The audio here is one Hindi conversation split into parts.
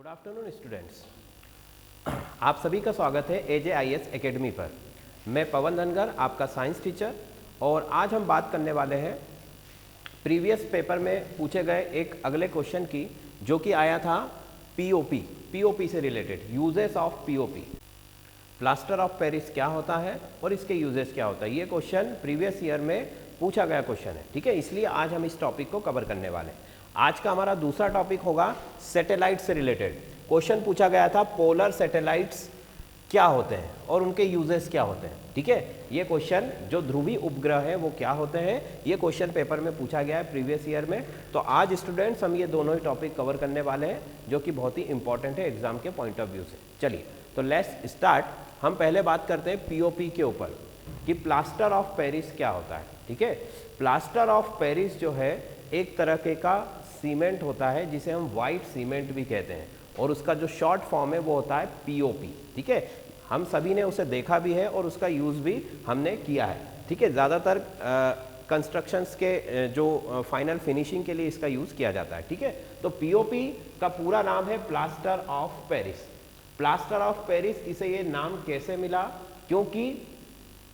आफ्टरनून स्टूडेंट्स, आप सभी का स्वागत है AJIS एकेडमी पर। मैं पवन धनगर, आपका साइंस टीचर, और आज हम बात करने वाले हैं प्रीवियस पेपर में पूछे गए एक अगले क्वेश्चन की, जो कि आया था पीओपी से related, uses of POP. Plaster of Paris क्या होता है और इसके यूजेस क्या होता है, ये क्वेश्चन प्रीवियस ईयर में पूछा गया क्वेश्चन है। ठीक है, इसलिए आज हम इस टॉपिक को कवर करने वाले हैं। आज का हमारा दूसरा टॉपिक होगा सैटेलाइट से रिलेटेड। क्वेश्चन पूछा गया था पोलर सैटेलाइट्स क्या होते हैं और उनके यूजेस क्या होते हैं। ठीक है, ये क्वेश्चन जो ध्रुवीय उपग्रह है वो क्या होते हैं, ये क्वेश्चन पेपर में पूछा गया है प्रीवियस ईयर में। तो आज स्टूडेंट्स हम ये दोनों ही टॉपिक कवर करने वाले हैं, जो कि बहुत ही इंपॉर्टेंट है एग्जाम के पॉइंट ऑफ व्यू से। चलिए तो लेट्स स्टार्ट। हम पहले बात करते हैं पीओपी के ऊपर कि प्लास्टर ऑफ पेरिस क्या होता है। ठीक है, प्लास्टर ऑफ पेरिस जो है एक तरह का सीमेंट होता है जिसे हम वाइट सीमेंट भी कहते हैं, और उसका जो शॉर्ट फॉर्म है वो होता है पीओपी। ठीक है, हम सभी ने उसे देखा भी है और उसका यूज़ भी हमने किया है। ठीक है, ज़्यादातर कंस्ट्रक्शंस के जो फाइनल फिनिशिंग के लिए इसका यूज़ किया जाता है। ठीक है, तो पीओपी का पूरा नाम है plaster of Paris. Plaster of Paris, इसे ये नाम कैसे मिला, क्योंकि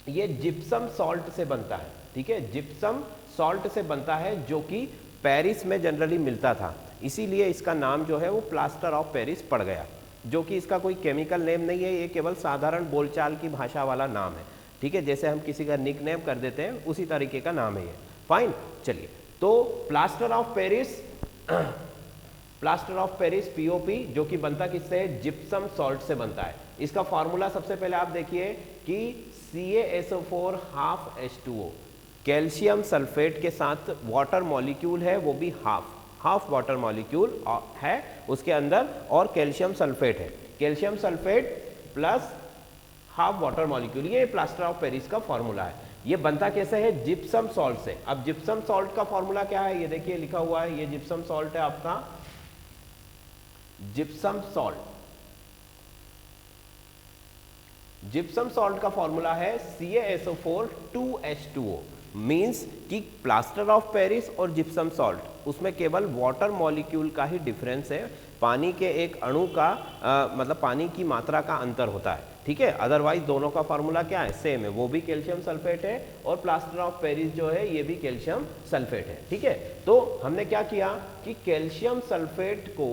ये जिप्सम सॉल्ट से बनता है। ठीक है, जिप्सम सॉल्ट से बनता है जो कि पेरिस में जनरली मिलता था, इसीलिए इसका नाम जो है वो प्लास्टर ऑफ पेरिस पड़ गया, जो कि इसका कोई केमिकल नेम नहीं है, ये केवल साधारण बोलचाल की भाषा वाला नाम है। ठीक है, जैसे हम किसी का निक नेम कर देते हैं उसी तरीके का नाम है ये। फाइन, चलिए तो plaster of Paris plaster of Paris POP, जो कि बनता किससे है, जिप्सम सॉल्ट से बनता है। इसका फॉर्मूला सबसे पहले आप देखिए कि CaSO4 half H2O, calcium sulphate के साथ वाटर मॉलिक्यूल है, वो भी हाफ वाटर मॉलिक्यूल है उसके अंदर, और कैल्शियम सल्फेट है, calcium sulphate plus half water molecule, ये प्लास्टर ऑफ पेरिस का फॉर्मूला है। ये बनता कैसे है, जिप्सम सॉल्ट से। अब जिप्सम सॉल्ट का फॉर्मूला क्या है, ये देखिए लिखा हुआ है, ये जिप्सम सॉल्ट है आपका, जिप्सम सॉल्ट। जिप्सम सॉल्ट का फॉर्मूला है CaSO4 2H2O। मीन्स कि प्लास्टर ऑफ पेरिस और जिप्सम सॉल्ट, उसमें केवल वाटर मॉलिक्यूल का ही डिफरेंस है, पानी के एक अणु का मतलब पानी की मात्रा का अंतर होता है। ठीक है, अदरवाइज दोनों का फॉर्मूला क्या है, सेम है, वो भी कैल्शियम सल्फेट है, और प्लास्टर ऑफ पेरिस जो है ये भी कैल्शियम सल्फेट है। ठीक है, तो हमने क्या किया कि कैल्शियम सल्फेट को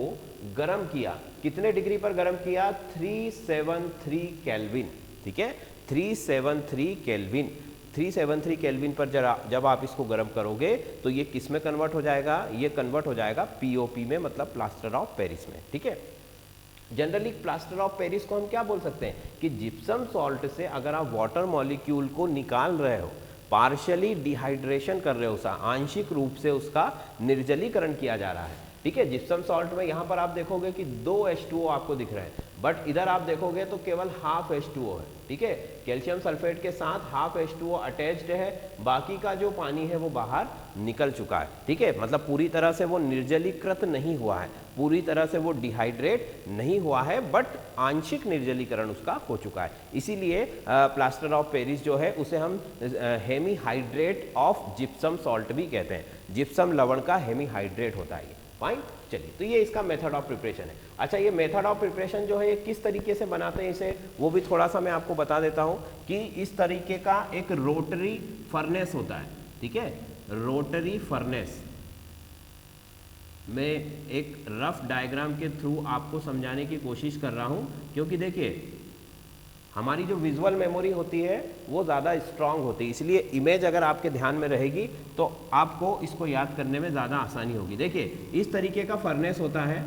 गर्म किया, कितने डिग्री पर गर्म किया, 373 केल्विन। ठीक है, 373 केल्विन, 373 केल्विन पर जब आप इसको गर्म करोगे तो ये किस में कन्वर्ट हो जाएगा, ये कन्वर्ट हो जाएगा पीओपी में, मतलब प्लास्टर ऑफ पेरिस में। ठीक है, जनरली प्लास्टर ऑफ पेरिस को हम क्या बोल सकते हैं कि जिप्सम सॉल्ट से अगर आप वाटर मॉलिक्यूल को निकाल रहे हो, पार्शियली डिहाइड्रेशन कर रहे हो, आंशिक रूप से उसका निर्जलीकरण किया जा रहा है। ठीक है, जिप्सम सॉल्ट में यहाँ पर आप देखोगे कि 2 H2O आपको दिख रहे हैं, बट इधर आप देखोगे तो केवल हाफ H2O है। ठीक है, कैल्शियम सल्फेट के साथ हाफ H2O अटैच्ड है, बाकी का जो पानी है वो बाहर निकल चुका है। ठीक है, मतलब पूरी तरह से वो निर्जलीकृत नहीं हुआ है, पूरी तरह से वो डिहाइड्रेट नहीं हुआ है, बट आंशिक निर्जलीकरण उसका हो चुका है। इसीलिए प्लास्टर ऑफ पेरिस जो है उसे हम हेमीहाइड्रेट ऑफ जिप्सम सॉल्ट भी कहते हैं, जिप्सम लवण का हेमीहाइड्रेट होता है ये। फाइन, चलिए तो ये इसका मेथड ऑफ प्रिपरेशन है। अच्छा, ये मेथड ऑफ प्रिपरेशन जो है ये किस तरीके से बनाते हैं इसे, वो भी थोड़ा सा मैं आपको बता देता हूँ कि इस तरीके का एक रोटरी फर्नेस होता है। ठीक है, रोटरी फर्नेस मैं एक रफ डायग्राम के थ्रू आपको समझाने की कोशिश कर रहा हूँ, क्योंकि देखिए हमारी जो विजुअल मेमोरी होती है वो ज़्यादा स्ट्रांग होती है, इसलिए इमेज अगर आपके ध्यान में रहेगी तो आपको इसको याद करने में ज़्यादा आसानी होगी। देखिए इस तरीके का फर्नेस होता है,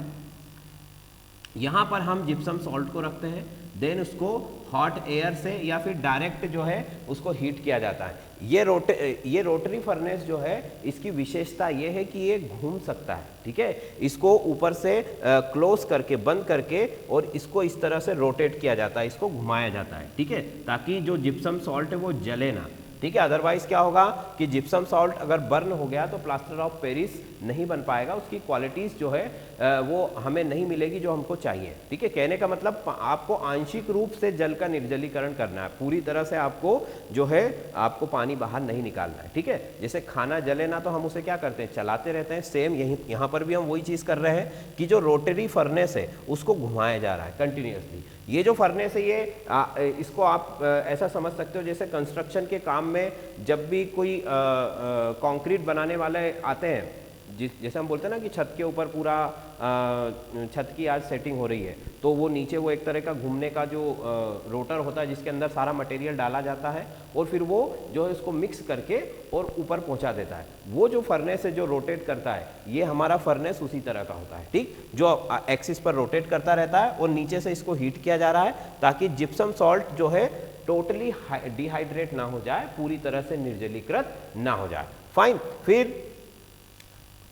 यहाँ पर हम जिप्सम सॉल्ट को रखते हैं, देन उसको हॉट एयर से या फिर डायरेक्ट जो है उसको हीट किया जाता है। ये रोटरी फर्नेस जो है इसकी विशेषता ये है कि ये घूम सकता है। ठीक है, इसको ऊपर से क्लोज करके, बंद करके, और इसको इस तरह से रोटेट किया जाता है, इसको घुमाया जाता है। ठीक है, ताकि जो जिप्सम सॉल्ट है वो जले ना। ठीक है। अदरवाइज क्या होगा कि जिप्सम सॉल्ट अगर बर्न हो गया तो प्लास्टर ऑफ पेरिस नहीं बन पाएगा, उसकी क्वालिटीज जो है वो हमें नहीं मिलेगी जो हमको चाहिए, ठीक है। कहने का मतलब आपको आंशिक रूप से जल का निर्जलीकरण करना है, पूरी तरह से आपको जो है आपको पानी बाहर नहीं निकालना है, ठीक है। जैसे खाना जले ना तो हम उसे क्या करते हैं, चलाते रहते हैं, सेम यही यहाँ पर भी हम वही चीज़ कर रहे हैं कि जो रोटरी फर्नेस है उसको घुमाया जा रहा है कंटिन्यूसली। ये जो फर्नेस है ये इसको आप ऐसा समझ सकते हो जैसे कंस्ट्रक्शन के काम में जब भी कोई कंक्रीट बनाने वाले आते हैं, जैसे हम बोलते हैं ना कि छत के ऊपर पूरा छत की आज सेटिंग हो रही है, तो वो नीचे वो एक तरह का घूमने का जो रोटर होता है जिसके अंदर सारा मटेरियल डाला जाता है और फिर वो जो है उसको मिक्स करके और ऊपर पहुंचा देता है। वो जो फर्नेस है जो रोटेट करता है, ये हमारा फर्नेस उसी तरह का होता है, ठीक, जो एक्सिस पर रोटेट करता रहता है और नीचे से इसको हीट किया जा रहा है ताकि जिप्सम सॉल्ट जो है टोटली डिहाइड्रेट ना हो जाए, पूरी तरह से निर्जलीकृत ना हो जाए। फाइन। फिर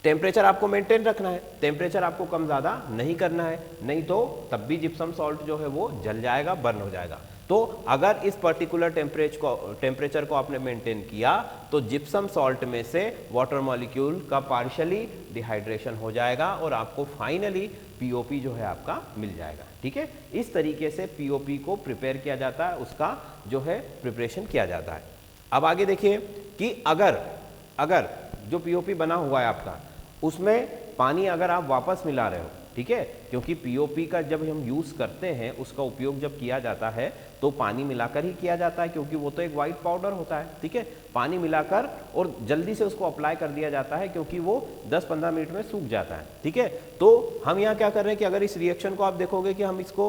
टेम्परेचर आपको मेंटेन रखना है, टेम्परेचर आपको कम ज़्यादा नहीं करना है, नहीं तो तब भी जिप्सम सॉल्ट जो है वो जल जाएगा, बर्न हो जाएगा। तो अगर इस पर्टिकुलर टेम्परेचर को आपने मेंटेन किया तो जिप्सम सॉल्ट में से वाटर मॉलिक्यूल का पार्शियली डिहाइड्रेशन हो जाएगा और आपको फाइनली पीओपी जो है आपका मिल जाएगा, ठीक है। इस तरीके से पीओपी को प्रिपेयर किया जाता है, उसका जो है प्रिपरेशन किया जाता है। अब आगे देखिए कि अगर जो पीओपी बना हुआ है आपका उसमें पानी अगर आप वापस मिला रहे हो, ठीक है, क्योंकि पीओपी का जब हम यूज़ करते हैं उसका उपयोग जब किया जाता है तो पानी मिलाकर ही किया जाता है, क्योंकि वो तो एक वाइट पाउडर होता है, ठीक है। पानी मिलाकर और जल्दी से उसको अप्लाई कर दिया जाता है क्योंकि वो 10-15 मिनट में सूख जाता है, ठीक है। तो हम यहाँ क्या कर रहे हैं कि अगर इस रिएक्शन को आप देखोगे कि हम इसको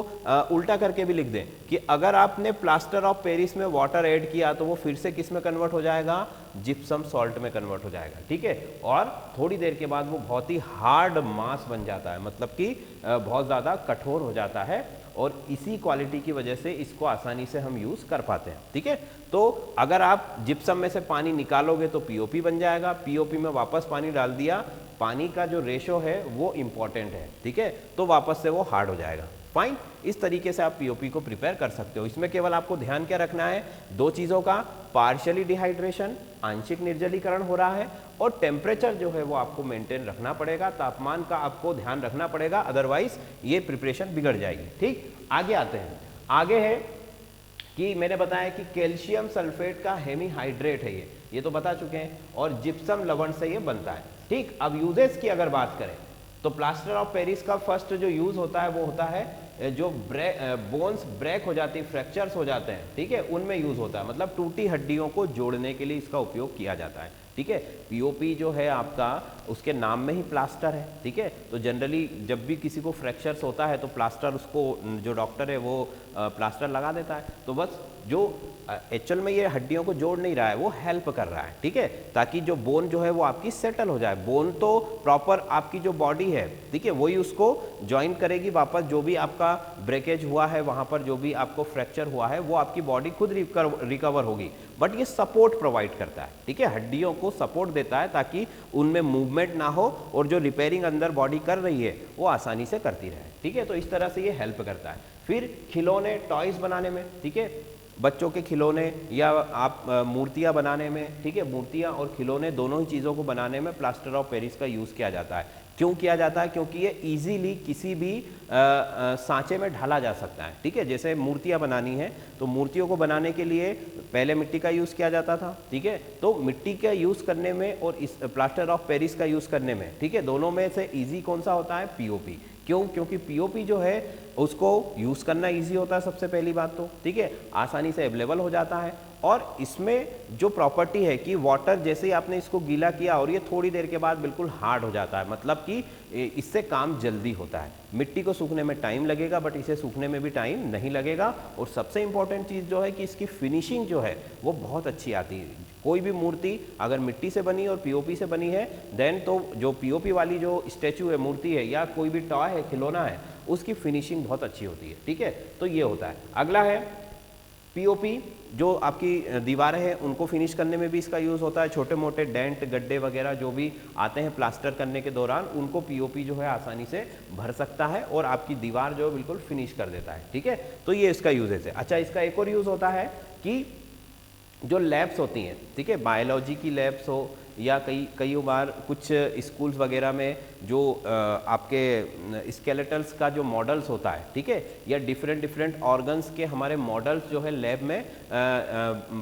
उल्टा करके भी लिख दें कि अगर आपने प्लास्टर ऑफ पेरिस में वाटर ऐड किया तो वो फिर से किस में कन्वर्ट हो जाएगा, जिप्सम सॉल्ट में कन्वर्ट हो जाएगा, ठीक है। और थोड़ी देर के बाद वो बहुत ही हार्ड मास बन जाता है, मतलब कि बहुत ज़्यादा कठोर हो जाता है और इसी क्वालिटी की वजह से इसको आसानी से हम यूज़ कर पाते हैं, ठीक है। तो अगर आप जिप्सम में से पानी निकालोगे तो पीओपी बन जाएगा, पीओपी में वापस पानी डाल दिया, पानी का जो रेशो है वो इम्पॉर्टेंट है, ठीक है, तो वापस से वो हार्ड हो जाएगा। फाइन। इस तरीके से आप पीओपी को प्रिपेयर कर सकते हो। इसमें केवल आपको ध्यान क्या रखना है, दो चीज़ों का, पार्शियली डिहाइड्रेशन, आंशिक निर्जलीकरण हो रहा है, और टेम्परेचर जो है वो आपको मेंटेन रखना पड़ेगा, तापमान का आपको ध्यान रखना पड़ेगा, अदरवाइज ये प्रिपरेशन बिगड़ जाएगी, ठीक। आगे आते हैं। आगे है कि मैंने बताया कि कैल्शियम सल्फेट का हेमीहाइड्रेट है ये तो बता चुके हैं, और जिप्सम लवण से ये बनता है, ठीक। अब यूजेस की अगर बात करें तो प्लास्टर ऑफ पेरिस का फर्स्ट जो यूज होता है वो होता है जो बोन्स ब्रेक हो जाती है, फ्रैक्चर्स हो जाते हैं, ठीक है, उनमें यूज होता है, मतलब टूटी हड्डियों को जोड़ने के लिए इसका उपयोग किया जाता है, ठीक है। पीओपी जो है आपका उसके नाम में ही प्लास्टर है, ठीक है। तो जनरली जब भी किसी को फ्रैक्चर्स होता है तो प्लास्टर, उसको जो डॉक्टर है वो प्लास्टर लगा देता है, तो बस जो एक्चुअल में ये हड्डियों को जोड़ नहीं रहा है, वो हेल्प कर रहा है, ठीक है, ताकि जो बोन जो है वो आपकी सेटल हो जाए। बोन तो प्रॉपर आपकी जो बॉडी है, ठीक है, वही उसको ज्वाइन करेगी वापस, जो भी आपका ब्रेकेज हुआ है वहाँ पर, जो भी आपको फ्रैक्चर हुआ है वो आपकी बॉडी खुद रिकवर होगी, बट ये सपोर्ट प्रोवाइड करता है, ठीक है, हड्डियों को सपोर्ट देता है ताकि उनमें मूवमेंट ना हो और जो रिपेयरिंग अंदर बॉडी कर रही है वो आसानी से करती रहे, ठीक है। तो इस तरह से ये हेल्प करता है। फिर खिलौने, टॉयज बनाने में, ठीक है, बच्चों के खिलौने या आप मूर्तियाँ बनाने में, ठीक है, मूर्तियाँ और खिलौने दोनों ही चीज़ों को बनाने में प्लास्टर ऑफ पेरिस का यूज़ किया जाता है। क्यों किया जाता है? क्योंकि ये इजीली किसी भी सांचे में ढाला जा सकता है, ठीक है। जैसे मूर्तियाँ बनानी है तो मूर्तियों को बनाने के लिए पहले मिट्टी का यूज़ किया जाता था, ठीक है, तो मिट्टी का यूज़ करने में और इस प्लास्टर ऑफ पेरिस का यूज़ करने में, ठीक है, दोनों में से ईजी कौन सा होता है? पीओपी। क्यों? क्योंकि पीओपी जो है उसको यूज़ करना इजी होता है, सबसे पहली बात तो, ठीक है, आसानी से अवेलेबल हो जाता है, और इसमें जो प्रॉपर्टी है कि वाटर जैसे ही आपने इसको गीला किया और ये थोड़ी देर के बाद बिल्कुल हार्ड हो जाता है, मतलब कि इससे काम जल्दी होता है। मिट्टी को सूखने में टाइम लगेगा बट इसे सूखने में भी टाइम नहीं लगेगा, और सबसे इंपॉर्टेंट चीज़ जो है कि इसकी फिनिशिंग जो है वो बहुत अच्छी आती है। कोई भी मूर्ति अगर मिट्टी से बनी और पीओपी से बनी है देन तो जो पीओपी वाली जो स्टैचू है, मूर्ति है, या कोई भी टॉय है, खिलौना है, उसकी फिनिशिंग बहुत अच्छी होती है, ठीक है। तो ये होता है। अगला है पीओपी, जो आपकी दीवारें हैं उनको फिनिश करने में भी इसका यूज़ होता है। छोटे मोटे डेंट, गड्ढे वगैरह जो भी आते हैं प्लास्टर करने के दौरान, उनको पीओपी जो है आसानी से भर सकता है और आपकी दीवार जो है बिल्कुल फिनिश कर देता है, ठीक है। तो ये इसका यूजेस है। अच्छा, इसका एक और यूज़ होता है कि जो लैब्स होती हैं, ठीक है, बायोलॉजी की लैब्स हो या कई बार कुछ स्कूल्स वगैरह में जो आपके स्केलेटल्स का जो मॉडल्स होता है, ठीक है, या डिफरेंट ऑर्गन्स के हमारे मॉडल्स जो है लैब में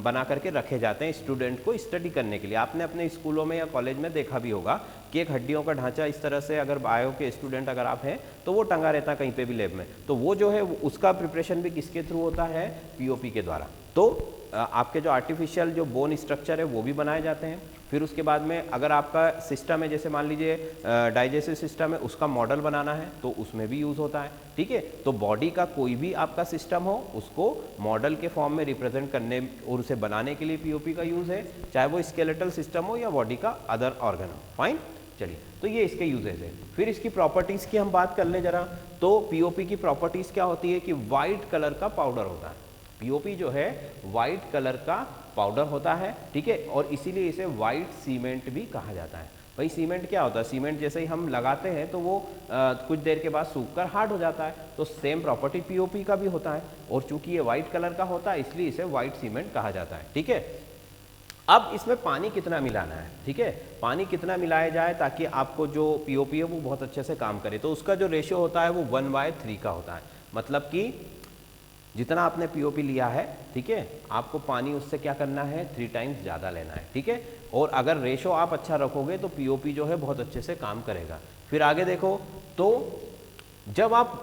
बना करके रखे जाते हैं स्टूडेंट को स्टडी करने के लिए। आपने अपने स्कूलों में या कॉलेज में देखा भी होगा कि एक हड्डियों का ढांचा इस तरह से, अगर बायो के स्टूडेंट अगर आप हैं तो वो टंगा रहता है कहीं पे भी लैब में, तो वो जो है उसका प्रिपरेशन भी किसके थ्रू होता है, पीओपी के द्वारा। तो आपके जो आर्टिफिशियल जो बोन स्ट्रक्चर है वो भी बनाए जाते हैं। फिर उसके बाद में अगर आपका सिस्टम है, जैसे मान लीजिए डाइजेस्टिव सिस्टम है, उसका मॉडल बनाना है तो उसमें भी यूज़ होता है, ठीक है। तो बॉडी का कोई भी आपका सिस्टम हो उसको मॉडल के फॉर्म में रिप्रेजेंट करने और उसे बनाने के लिए पीओपी का यूज़ है, चाहे वो स्केलेटल सिस्टम हो या बॉडी का अदर ऑर्गन हो। फाइन, चलिए, तो ये इसके यूजेज है। फिर इसकी प्रॉपर्टीज़ की हम बात कर ले जरा। तो पीओपी की प्रॉपर्टीज़ क्या होती है कि वाइट कलर का पाउडर होता है। पीओपी जो है वाइट कलर का पाउडर होता है, ठीक है, और इसीलिए इसे वाइट सीमेंट भी कहा जाता है। भाई सीमेंट क्या होता है, सीमेंट जैसे ही हम लगाते हैं तो वो कुछ देर के बाद सूखकर हार्ड हो जाता है, तो सेम प्रॉपर्टी पीओपी का भी होता है, और चूंकि ये वाइट कलर का होता है इसलिए इसे वाइट सीमेंट कहा जाता है, ठीक है। अब इसमें पानी कितना मिलाना है, ठीक है, पानी कितना मिलाया जाए ताकि आपको जो पीओपी है वो बहुत अच्छे से काम करे, तो उसका जो रेशियो होता है वो 1/3 का होता है। मतलब कि जितना आपने पीओपी लिया है, ठीक है, आपको पानी उससे क्या करना है, 3 टाइम्स ज़्यादा लेना है, ठीक है। और अगर रेशो आप अच्छा रखोगे तो पीओपी जो है बहुत अच्छे से काम करेगा। फिर आगे देखो, तो जब आप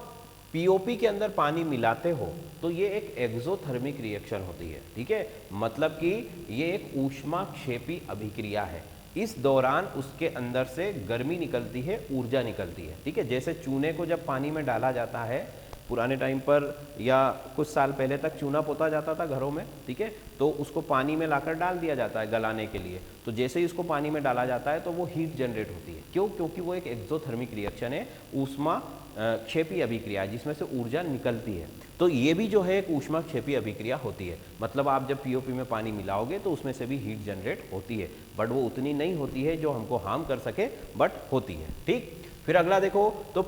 पीओपी के अंदर पानी मिलाते हो तो ये एक एक्सोथर्मिक रिएक्शन होती है, ठीक है, मतलब कि ये एक ऊष्माक्षेपी अभिक्रिया है। इस दौरान उसके अंदर से गर्मी निकलती है, ऊर्जा निकलती है, ठीक है। जैसे चूने को जब पानी में डाला जाता है, पुराने टाइम पर या कुछ साल पहले तक चूना पोता जाता था घरों में, ठीक है, तो उसको पानी में लाकर डाल दिया जाता है गलाने के लिए। तो जैसे ही उसको पानी में डाला जाता है तो वो हीट जनरेट होती है। क्यों? क्योंकि वो एक एक्सोथर्मिक रिएक्शन है, ऊष्मा क्षेपी अभिक्रिया, जिसमें से ऊर्जा निकलती है। तो ये भी जो है एक ऊष्मा क्षेपी अभिक्रिया होती है। मतलब आप जब पीओपी में पानी मिलाओगे तो उसमें से भी हीट जनरेट होती है, बट वो उतनी नहीं होती है जो हमको हार्म कर सके, बट होती है, ठीक। फिर अगला देखो, तो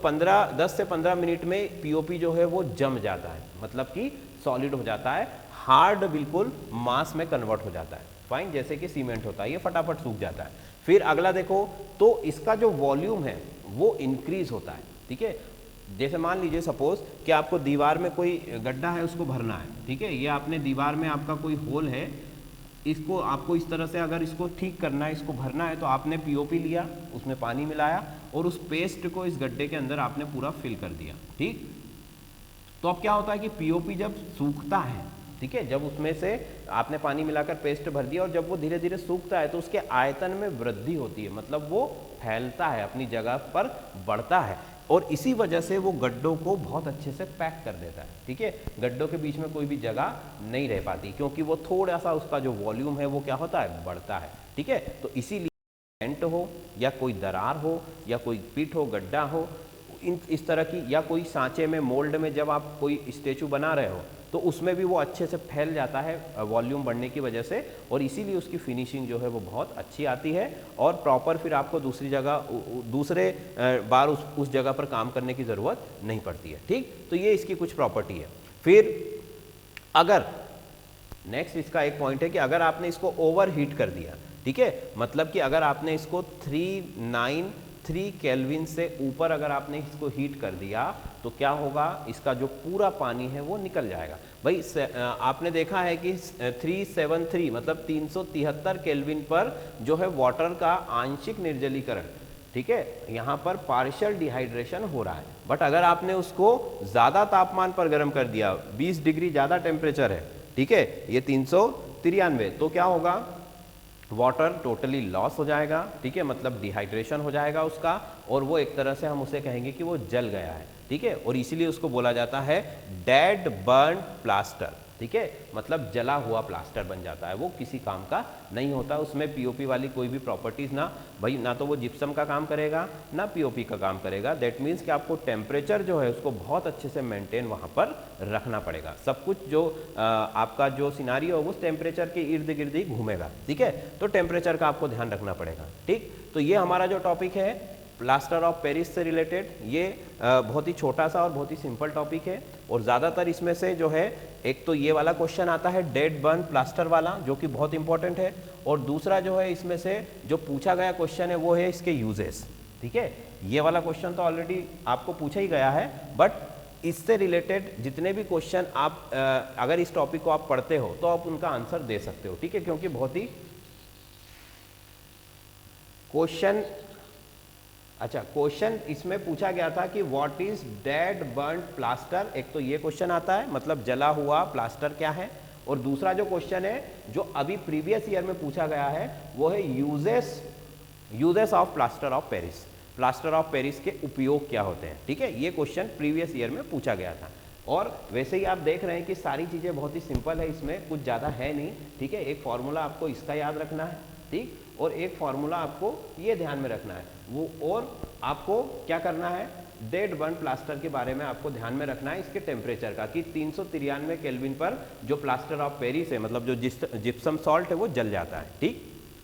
10 से 15 मिनट में पीओपी जो है वो जम जाता है, मतलब कि सॉलिड हो जाता है, हार्ड बिल्कुल मास में कन्वर्ट हो जाता है। फाइन, जैसे कि सीमेंट होता है, ये फटाफट सूख जाता है। फिर अगला देखो, तो इसका जो वॉल्यूम है वो इंक्रीज होता है, ठीक है। जैसे मान लीजिए सपोज कि आपको दीवार में कोई गड्ढा है उसको भरना है, ठीक है, ये आपने दीवार में आपका कोई होल है, इसको आपको इस तरह से अगर इसको ठीक करना है, इसको भरना है, तो आपने पीओपी लिया, उसमें पानी मिलाया और उस पेस्ट को इस गड्ढे के अंदर आपने पूरा फिल कर दिया, ठीक। तो अब क्या होता है कि पीओपी जब सूखता है, ठीक है, जब उसमें से आपने पानी मिलाकर पेस्ट भर दिया और जब वो धीरे धीरे सूखता है तो उसके आयतन में वृद्धि होती है, मतलब वो फैलता है, अपनी जगह पर बढ़ता है, और इसी वजह से वो गड्ढों को बहुत अच्छे से पैक कर देता है, ठीक है। गड्ढों के बीच में कोई भी जगह नहीं रह पाती, क्योंकि वो थोड़ा सा उसका जो वॉल्यूम है वो क्या होता है, बढ़ता है, ठीक है। तो इसीलिए वेंट हो या कोई दरार हो या कोई पिट हो, गड्ढा हो, इस तरह की, या कोई सांचे में मोल्ड में जब आप कोई स्टेचू बना रहे हो तो उसमें भी वो अच्छे से फैल जाता है वॉल्यूम बढ़ने की वजह से, और इसीलिए उसकी फिनिशिंग जो है वो बहुत अच्छी आती है, और प्रॉपर फिर आपको दूसरे बार उस जगह पर काम करने की ज़रूरत नहीं पड़ती है, ठीक। तो ये इसकी कुछ प्रॉपर्टी है। फिर अगर नेक्स्ट इसका एक पॉइंट है कि अगर आपने इसको ओवर हीट कर दिया, ठीक है, मतलब कि अगर आपने इसको 393 केल्विन से ऊपर अगर आपने इसको हीट कर दिया तो क्या होगा, इसका जो पूरा पानी है वो निकल जाएगा। भाई आपने देखा है कि 373 मतलब 373 केल्विन पर जो है वाटर का आंशिक निर्जलीकरण, ठीक है, यहाँ पर पार्शियल डिहाइड्रेशन हो रहा है। बट अगर आपने उसको ज़्यादा तापमान पर गर्म कर दिया, 20 डिग्री ज़्यादा टेम्परेचर है, ठीक है, ये 393, तो क्या होगा, वाटर टोटली लॉस हो जाएगा, ठीक है, मतलब डिहाइड्रेशन हो जाएगा उसका, और वो एक तरह से हम उसे कहेंगे कि वो जल गया है, ठीक है, और इसीलिए उसको बोला जाता है डेड बर्न प्लास्टर, ठीक है, मतलब जला हुआ प्लास्टर बन जाता है, वो किसी काम का नहीं होता। उसमें पीओपी वाली कोई भी प्रॉपर्टीज ना तो वो जिप्सम का काम करेगा ना पीओपी का काम करेगा। दैट मीन्स कि आपको टेम्परेचर जो है उसको बहुत अच्छे से मेंटेन वहाँ पर रखना पड़ेगा। सब कुछ जो आपका जो सिनारियो है उस टेम्परेचर के इर्द गिर्द ही घूमेगा, ठीक है, तो टेम्परेचर का आपको ध्यान रखना पड़ेगा, ठीक। तो ये हमारा जो टॉपिक है प्लास्टर ऑफ पेरिस से रिलेटेड, ये बहुत ही छोटा सा और बहुत ही सिंपल टॉपिक है और ज़्यादातर इसमें से जो है एक तो ये वाला क्वेश्चन आता है डेड बर्न प्लास्टर वाला, जो कि बहुत इंपॉर्टेंट है, और दूसरा जो है इसमें से जो पूछा गया क्वेश्चन है वो है इसके यूजेस। ठीक है, ये वाला क्वेश्चन तो ऑलरेडी आपको पूछा ही गया है, बट इससे रिलेटेड जितने भी क्वेश्चन आप अगर इस टॉपिक को आप पढ़ते हो तो आप उनका आंसर दे सकते हो। ठीक है, क्योंकि बहुत ही क्वेश्चन इसमें पूछा गया था कि what is dead burned plaster. एक तो ये क्वेश्चन आता है, मतलब जला हुआ प्लास्टर क्या है, और दूसरा जो क्वेश्चन है जो अभी प्रीवियस ईयर में पूछा गया है वो है uses of plaster of Paris. Plaster of Paris के उपयोग क्या होते हैं। ठीक है, ये क्वेश्चन प्रीवियस ईयर में पूछा गया था। और वैसे ही आप देख रहे हैं कि सारी चीज़ें बहुत ही सिंपल है, इसमें कुछ ज़्यादा है नहीं। ठीक है, एक फॉर्मूला आपको इसका याद रखना है, ठीक, और एक फॉर्मूला आपको ये ध्यान में रखना है वो, और आपको क्या करना है, डेड बर्न प्लास्टर के बारे में आपको ध्यान में रखना है, इसके टेम्परेचर का, कि 393 केल्विन पर जो प्लास्टर ऑफ पेरिस है, मतलब जो जिप्सम सॉल्ट है वो जल जाता है।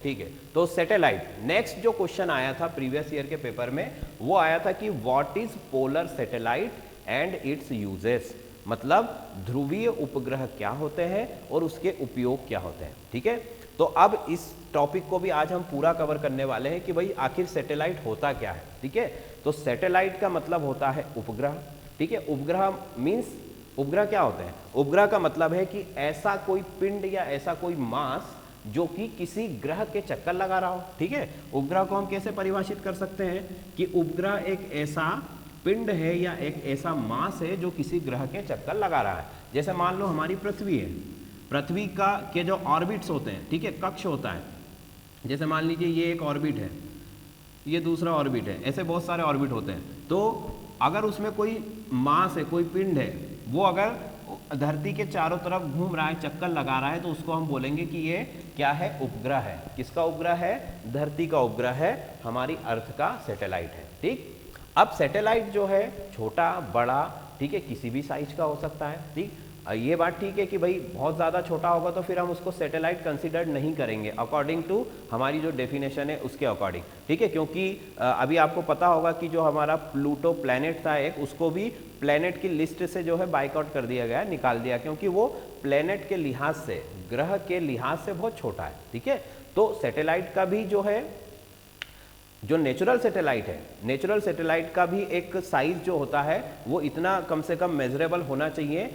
ठीक है, तो सैटेलाइट, नेक्स्ट जो क्वेश्चन आया था प्रीवियस ईयर के पेपर में वो आया था कि what is polar satellite and it's uses, मतलब ध्रुवीय उपग्रह क्या होते हैं और उसके उपयोग क्या होते हैं। ठीक है, तो अब इस टॉपिक को भी आज हम पूरा कवर करने वाले हैं कि भाई आखिर सैटेलाइट होता क्या है। ठीक है, तो सैटेलाइट का मतलब होता है उपग्रह। ठीक है, उपग्रह मीन्स उपग्रह क्या होते हैं, उपग्रह का मतलब है कि ऐसा कोई पिंड या ऐसा कोई मास जो कि किसी ग्रह के चक्कर लगा रहा हो। ठीक है, उपग्रह को हम कैसे परिभाषित कर सकते हैं कि उपग्रह एक ऐसा पिंड है या एक ऐसा मास है जो किसी ग्रह के चक्कर लगा रहा है। जैसे मान लो हमारी पृथ्वी है, पृथ्वी का के जो ऑर्बिट्स होते हैं, ठीक है, कक्ष होता है, जैसे मान लीजिए ये एक ऑर्बिट है, ये दूसरा ऑर्बिट है, ऐसे बहुत सारे ऑर्बिट होते हैं। तो अगर उसमें कोई मास है, कोई पिंड है, वो अगर धरती के चारों तरफ घूम रहा है, चक्कर लगा रहा है, तो उसको हम बोलेंगे कि ये क्या है, उपग्रह है। किसका उपग्रह है, धरती का उपग्रह है, हमारी अर्थ का सैटेलाइट है। ठीक, अब सैटेलाइट जो है छोटा बड़ा, ठीक है, किसी भी साइज का हो सकता है। ठीक, ये बात ठीक है कि भाई बहुत ज़्यादा छोटा होगा तो फिर हम उसको सैटेलाइट कंसीडर नहीं करेंगे अकॉर्डिंग टू हमारी जो डेफिनेशन है उसके अकॉर्डिंग। ठीक है, क्योंकि अभी आपको पता होगा कि जो हमारा प्लूटो प्लैनेट था एक, उसको भी प्लैनेट की लिस्ट से जो है बाइकआउट कर दिया गया, निकाल दिया, क्योंकि वो प्लैनेट के लिहाज से, ग्रह के लिहाज से बहुत छोटा है। ठीक है, तो सैटेलाइट का भी जो है, जो नेचुरल सैटेलाइट है, नेचुरल सैटेलाइट का भी एक साइज जो होता है वो इतना कम से कम मेजरेबल होना चाहिए,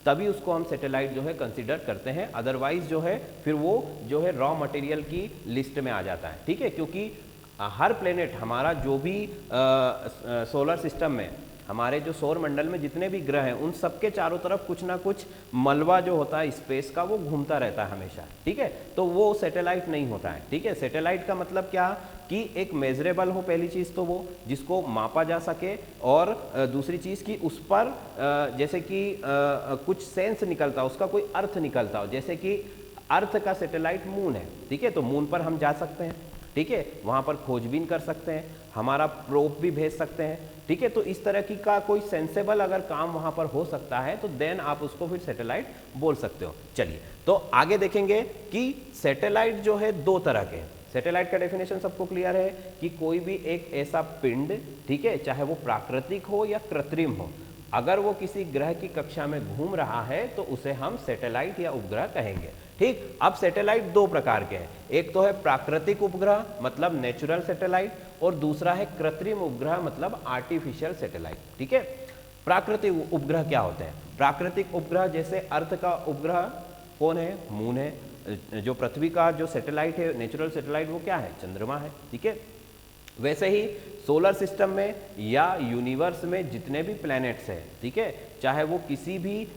तभी उसको हम सैटेलाइट जो है कंसीडर करते हैं। अदरवाइज जो है फिर वो जो है रॉ मटेरियल की लिस्ट में आ जाता है। ठीक है, क्योंकि हर प्लेनेट, हमारा जो भी सोलर सिस्टम में, हमारे जो सौर मंडल में जितने भी ग्रह हैं, उन सबके चारों तरफ कुछ ना कुछ मलबा जो होता है स्पेस का, वो घूमता रहता है हमेशा। ठीक है, तो वो सैटेलाइट नहीं होता है। ठीक है, सैटेलाइट का मतलब क्या कि एक मेजरेबल हो, पहली चीज़ तो वो, जिसको मापा जा सके, और दूसरी चीज़ कि उस पर जैसे कि कुछ सेंस निकलता हो, उसका कोई अर्थ निकलता हो। जैसे कि अर्थ का सैटेलाइट मून है। ठीक है, तो मून पर हम जा सकते हैं। ठीक है, वहाँ पर खोजबीन कर सकते हैं, हमारा प्रोब भी भेज सकते हैं। ठीक है, तो इस तरह की का कोई सेंसेबल अगर काम वहाँ पर हो सकता है तो देन आप उसको फिर सैटेलाइट बोल सकते हो। चलिए, तो आगे देखेंगे कि सैटेलाइट जो है दो तरह के। सैटेलाइट का डेफिनेशन सबको क्लियर है कि कोई भी एक ऐसा पिंड, ठीक है, चाहे वो प्राकृतिक हो या कृत्रिम हो, अगर वो किसी ग्रह की कक्षा में घूम रहा है तो उसे हम सैटेलाइट या उपग्रह कहेंगे। ठीक, अब सैटेलाइट दो प्रकार के हैं, एक तो है प्राकृतिक उपग्रह मतलब नेचुरल सैटेलाइट, और दूसरा है कृत्रिम उपग्रह मतलब आर्टिफिशियल सैटेलाइट। ठीक है, प्राकृतिक उपग्रह क्या होते हैं? प्राकृतिक उपग्रह जैसे अर्थ का उपग्रह कौन है? मून है। जो पृथ्वी का जो सैटेलाइट है, नेचुरल सैटेलाइट, वो क्या है? चंद्रमा है। ठीक है, वैसे ही सोलर सिस्टम में या यूनिवर्स में जितने भी प्लैनेट्स हैं, ठीक है, चाहे वो किसी भी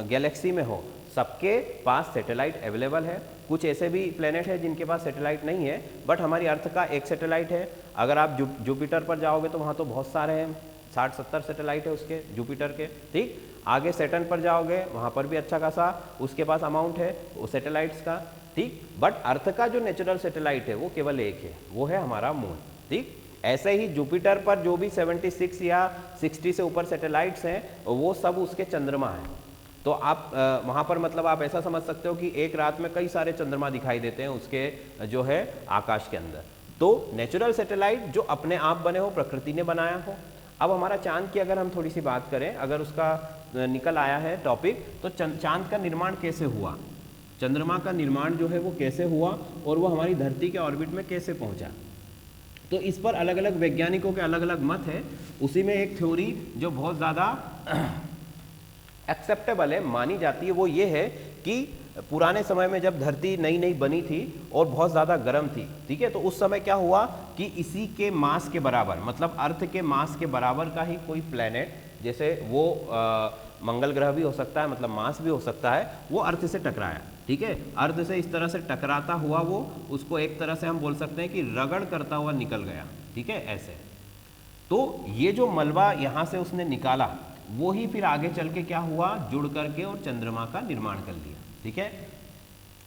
गैलेक्सी में हो, सबके पास सैटेलाइट अवेलेबल है। कुछ ऐसे भी प्लैनेट है जिनके पास सैटेलाइट नहीं है, बट हमारी अर्थ का एक सैटेलाइट है। अगर आप जुपिटर पर जाओगे तो वहाँ तो बहुत सारे हैं, 60-70 सैटेलाइट है उसके, जुपिटर के। ठीक, आगे सैटर्न पर जाओगे, वहाँ पर भी अच्छा खासा उसके पास अमाउंट है वो सैटेलाइट्स का। ठीक, बट अर्थ का जो नेचुरल सैटेलाइट है वो केवल एक है, वो है हमारा मून। ठीक, ऐसे ही जुपिटर पर जो भी 76 या 60 से ऊपर सैटेलाइट्स हैं, वो सब उसके चंद्रमा हैं। तो आप वहाँ पर मतलब आप ऐसा समझ सकते हो कि एक रात में कई सारे चंद्रमा दिखाई देते हैं उसके जो है आकाश के अंदर। तो नेचुरल सैटेलाइट जो अपने आप बने हो, प्रकृति ने बनाया हो। अब हमारा चांद की अगर हम थोड़ी सी बात करें, अगर उसका निकल आया है टॉपिक, तो चांद का निर्माण कैसे हुआ, चंद्रमा का निर्माण जो है वो कैसे हुआ और वो हमारी धरती के ऑर्बिट में कैसे पहुंचा, तो इस पर अलग अलग वैज्ञानिकों के अलग अलग मत है। उसी में एक थ्योरी जो बहुत ज़्यादा एक्सेप्टेबल है, मानी जाती है, वो ये है कि पुराने समय में जब धरती नई नई बनी थी और बहुत ज़्यादा गर्म थी, ठीक है, तो उस समय क्या हुआ कि इसी के मास के बराबर, मतलब अर्थ के मास के बराबर का ही कोई प्लेनेट, जैसे वो मंगल ग्रह भी हो सकता है, मतलब मास भी हो सकता है, वो अर्थ से टकराया, ठीक है, अर्थ से इस तरह से टकराता हुआ वो उसको एक तरह से हम बोल सकते हैं कि रगड़ करता हुआ निकल गया, ठीक है, ऐसे। तो ये जो मलबा यहाँ से उसने निकाला, वो ही फिर आगे चल के क्या हुआ, जुड़ करके और चंद्रमा का निर्माण कर लिया, ठीक है।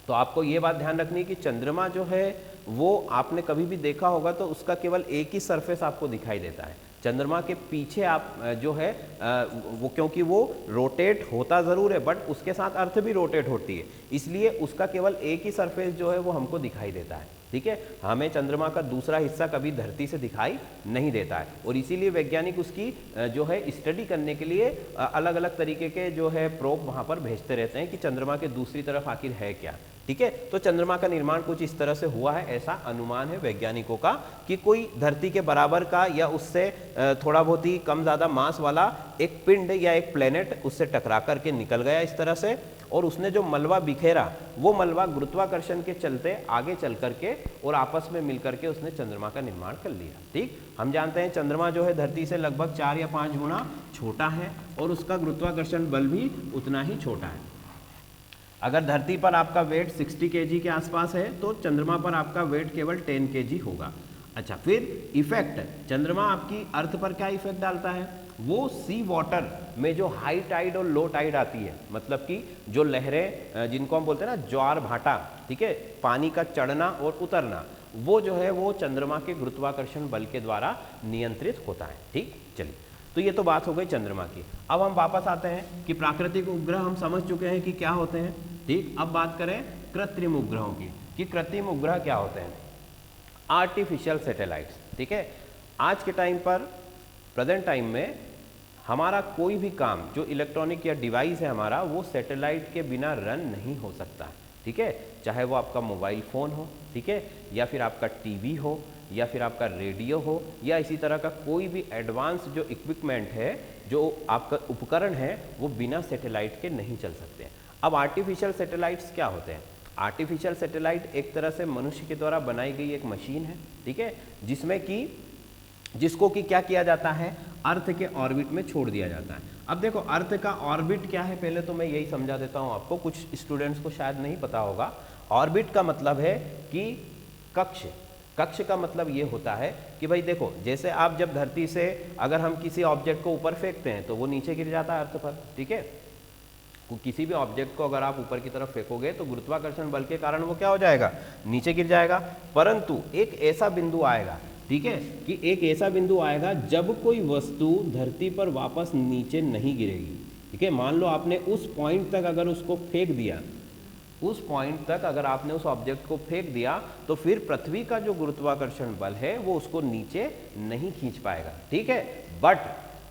तो आपको ये बात ध्यान रखनी है कि चंद्रमा जो है वो आपने कभी भी देखा होगा तो उसका केवल एक ही सरफेस आपको दिखाई देता है। चंद्रमा के पीछे आप जो है वो, क्योंकि वो रोटेट होता ज़रूर है बट उसके साथ अर्थ भी रोटेट होती है, इसलिए उसका केवल एक ही सरफेस जो है वो हमको दिखाई देता है, ठीक है। हमें चंद्रमा का दूसरा हिस्सा कभी धरती से दिखाई नहीं देता है, और इसीलिए वैज्ञानिक उसकी जो है स्टडी करने के लिए अलग अलग तरीके के जो है प्रोब वहाँ पर भेजते रहते हैं कि चंद्रमा के दूसरी तरफ आखिर है क्या, ठीक है। तो चंद्रमा का निर्माण कुछ इस तरह से हुआ है, ऐसा अनुमान है वैज्ञानिकों का कि कोई धरती के बराबर का या उससे थोड़ा बहुत ही कम ज़्यादा मास वाला एक पिंड या एक प्लेनेट उससे टकरा करके निकल गया इस तरह से, और उसने जो मलबा बिखेरा वो मलबा गुरुत्वाकर्षण के चलते आगे चल करके और आपस में मिल करके उसने चंद्रमा का निर्माण कर लिया, ठीक। हम जानते हैं चंद्रमा जो है धरती से लगभग 4 या 5 गुना छोटा है और उसका गुरुत्वाकर्षण बल भी उतना ही छोटा है। अगर धरती पर आपका वेट 60 kg के आसपास है तो चंद्रमा पर आपका वेट केवल 10 kg होगा। अच्छा, फिर इफेक्ट, चंद्रमा आपकी अर्थ पर क्या इफेक्ट डालता है, वो सी वाटर में जो हाई टाइड और लो टाइड आती है, मतलब कि जो लहरें जिनको हम बोलते हैं ना ज्वार भाटा, ठीक है, पानी का चढ़ना और उतरना, वो जो है वो चंद्रमा के गुरुत्वाकर्षण बल के द्वारा नियंत्रित होता है, ठीक। चलिए, तो ये तो बात हो गई चंद्रमा की। अब हम वापस आते हैं कि प्राकृतिक उपग्रह हम समझ चुके हैं कि क्या होते हैं, ठीक। अब बात करें कृत्रिम उपग्रहों की कि कृत्रिम उपग्रह क्या होते हैं, आर्टिफिशियल सैटेलाइट्स, ठीक है। आज के टाइम पर, प्रेजेंट टाइम में हमारा कोई भी काम जो इलेक्ट्रॉनिक या डिवाइस है हमारा, वो सैटेलाइट के बिना रन नहीं हो सकता, ठीक है। चाहे वो आपका मोबाइल फ़ोन हो, ठीक है, या फिर आपका टीवी हो, या फिर आपका रेडियो हो, या इसी तरह का कोई भी एडवांस जो इक्विपमेंट है, जो आपका उपकरण है, वो बिना सैटेलाइट के नहीं चल सकते। अब आर्टिफिशियल सैटेलाइट्स क्या होते हैं, आर्टिफिशियल सैटेलाइट एक तरह से मनुष्य के द्वारा बनाई गई एक मशीन है, ठीक है, जिसको कि क्या किया जाता है, अर्थ के ऑर्बिट में छोड़ दिया जाता है। अब देखो, अर्थ का ऑर्बिट क्या है, पहले तो मैं यही समझा देता हूं आपको, कुछ स्टूडेंट्स को शायद नहीं पता होगा। ऑर्बिट का मतलब है कि कक्ष, कक्ष का मतलब ये होता है कि भाई देखो, जैसे आप जब धरती से अगर हम किसी ऑब्जेक्ट को ऊपर फेंकते हैं तो वो नीचे गिर जाता है अर्थ पर, ठीक है। किसी भी ऑब्जेक्ट को अगर आप ऊपर की तरफ फेंकोगे तो गुरुत्वाकर्षण बल के कारण वो क्या हो जाएगा, नीचे गिर जाएगा। परंतु एक ऐसा बिंदु आएगा, ठीक है, कि एक ऐसा बिंदु आएगा जब कोई वस्तु धरती पर वापस नीचे नहीं गिरेगी, ठीक है। मान लो आपने उस पॉइंट तक अगर उसको फेंक दिया, उस पॉइंट तक अगर आपने उस ऑब्जेक्ट को फेंक दिया, तो फिर पृथ्वी का जो गुरुत्वाकर्षण बल है वो उसको नीचे नहीं खींच पाएगा, ठीक है, बट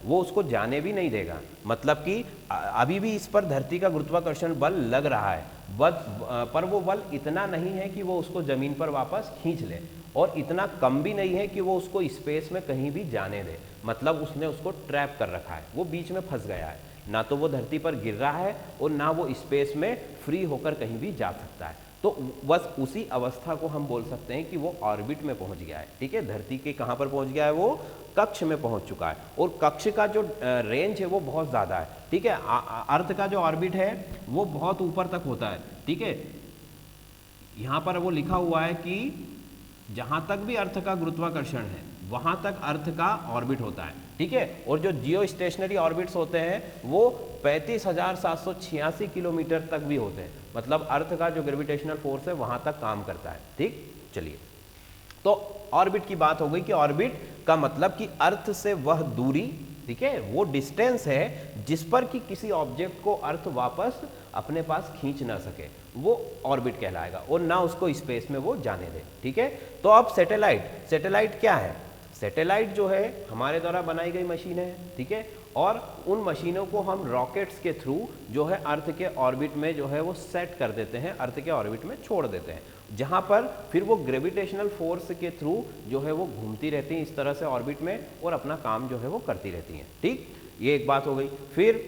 वो उसको जाने भी नहीं देगा। मतलब कि अभी भी इस पर धरती का गुरुत्वाकर्षण बल लग रहा है, पर वो बल इतना नहीं है कि वो उसको जमीन पर वापस खींच ले, और इतना कम भी नहीं है कि वो उसको स्पेस में कहीं भी जाने दे। मतलब उसने उसको ट्रैप कर रखा है, वो बीच में फंस गया है, ना तो वो धरती पर गिर रहा है और ना वो स्पेस में फ्री होकर कहीं भी जा सकता है। तो बस उसी अवस्था को हम बोल सकते हैं कि वो ऑर्बिट में पहुंच गया है, ठीक है। धरती के कहाँ पर पहुंच गया है, वो कक्ष में पहुंच चुका है, और कक्ष का जो रेंज है वो बहुत ज़्यादा है, ठीक है। अर्थ का जो ऑर्बिट है वो बहुत ऊपर तक होता है, ठीक है। यहाँ पर वो लिखा हुआ है कि जहाँ तक भी अर्थ का गुरुत्वाकर्षण है वहाँ तक अर्थ का ऑर्बिट होता है, ठीक है। और जो जियो स्टेशनरी ऑर्बिट्स होते हैं वो 35,786 किलोमीटर तक भी होते हैं। मतलब अर्थ का जो ग्रेविटेशनल फोर्स है वहाँ तक काम करता है, ठीक। चलिए, तो ऑर्बिट की बात हो गई कि ऑर्बिट का मतलब कि अर्थ से वह दूरी, ठीक है, वो डिस्टेंस है जिस पर कि किसी ऑब्जेक्ट को अर्थ वापस अपने पास खींच ना सके, वो ऑर्बिट कहलाएगा, और ना उसको स्पेस में वो जाने दे। ठीक है, तो अब सैटेलाइट क्या है? सैटेलाइट जो है हमारे द्वारा बनाई गई मशीन है। ठीक है, और उन मशीनों को हम रॉकेट्स के थ्रू जो है अर्थ के ऑर्बिट में जो है वो सेट कर देते हैं, अर्थ के ऑर्बिट में छोड़ देते हैं, जहां पर फिर वो ग्रेविटेशनल फोर्स के थ्रू जो है वो घूमती रहती हैं इस तरह से ऑर्बिट में, और अपना काम जो है वो करती रहती हैं। ठीक, ये एक बात हो गई। फिर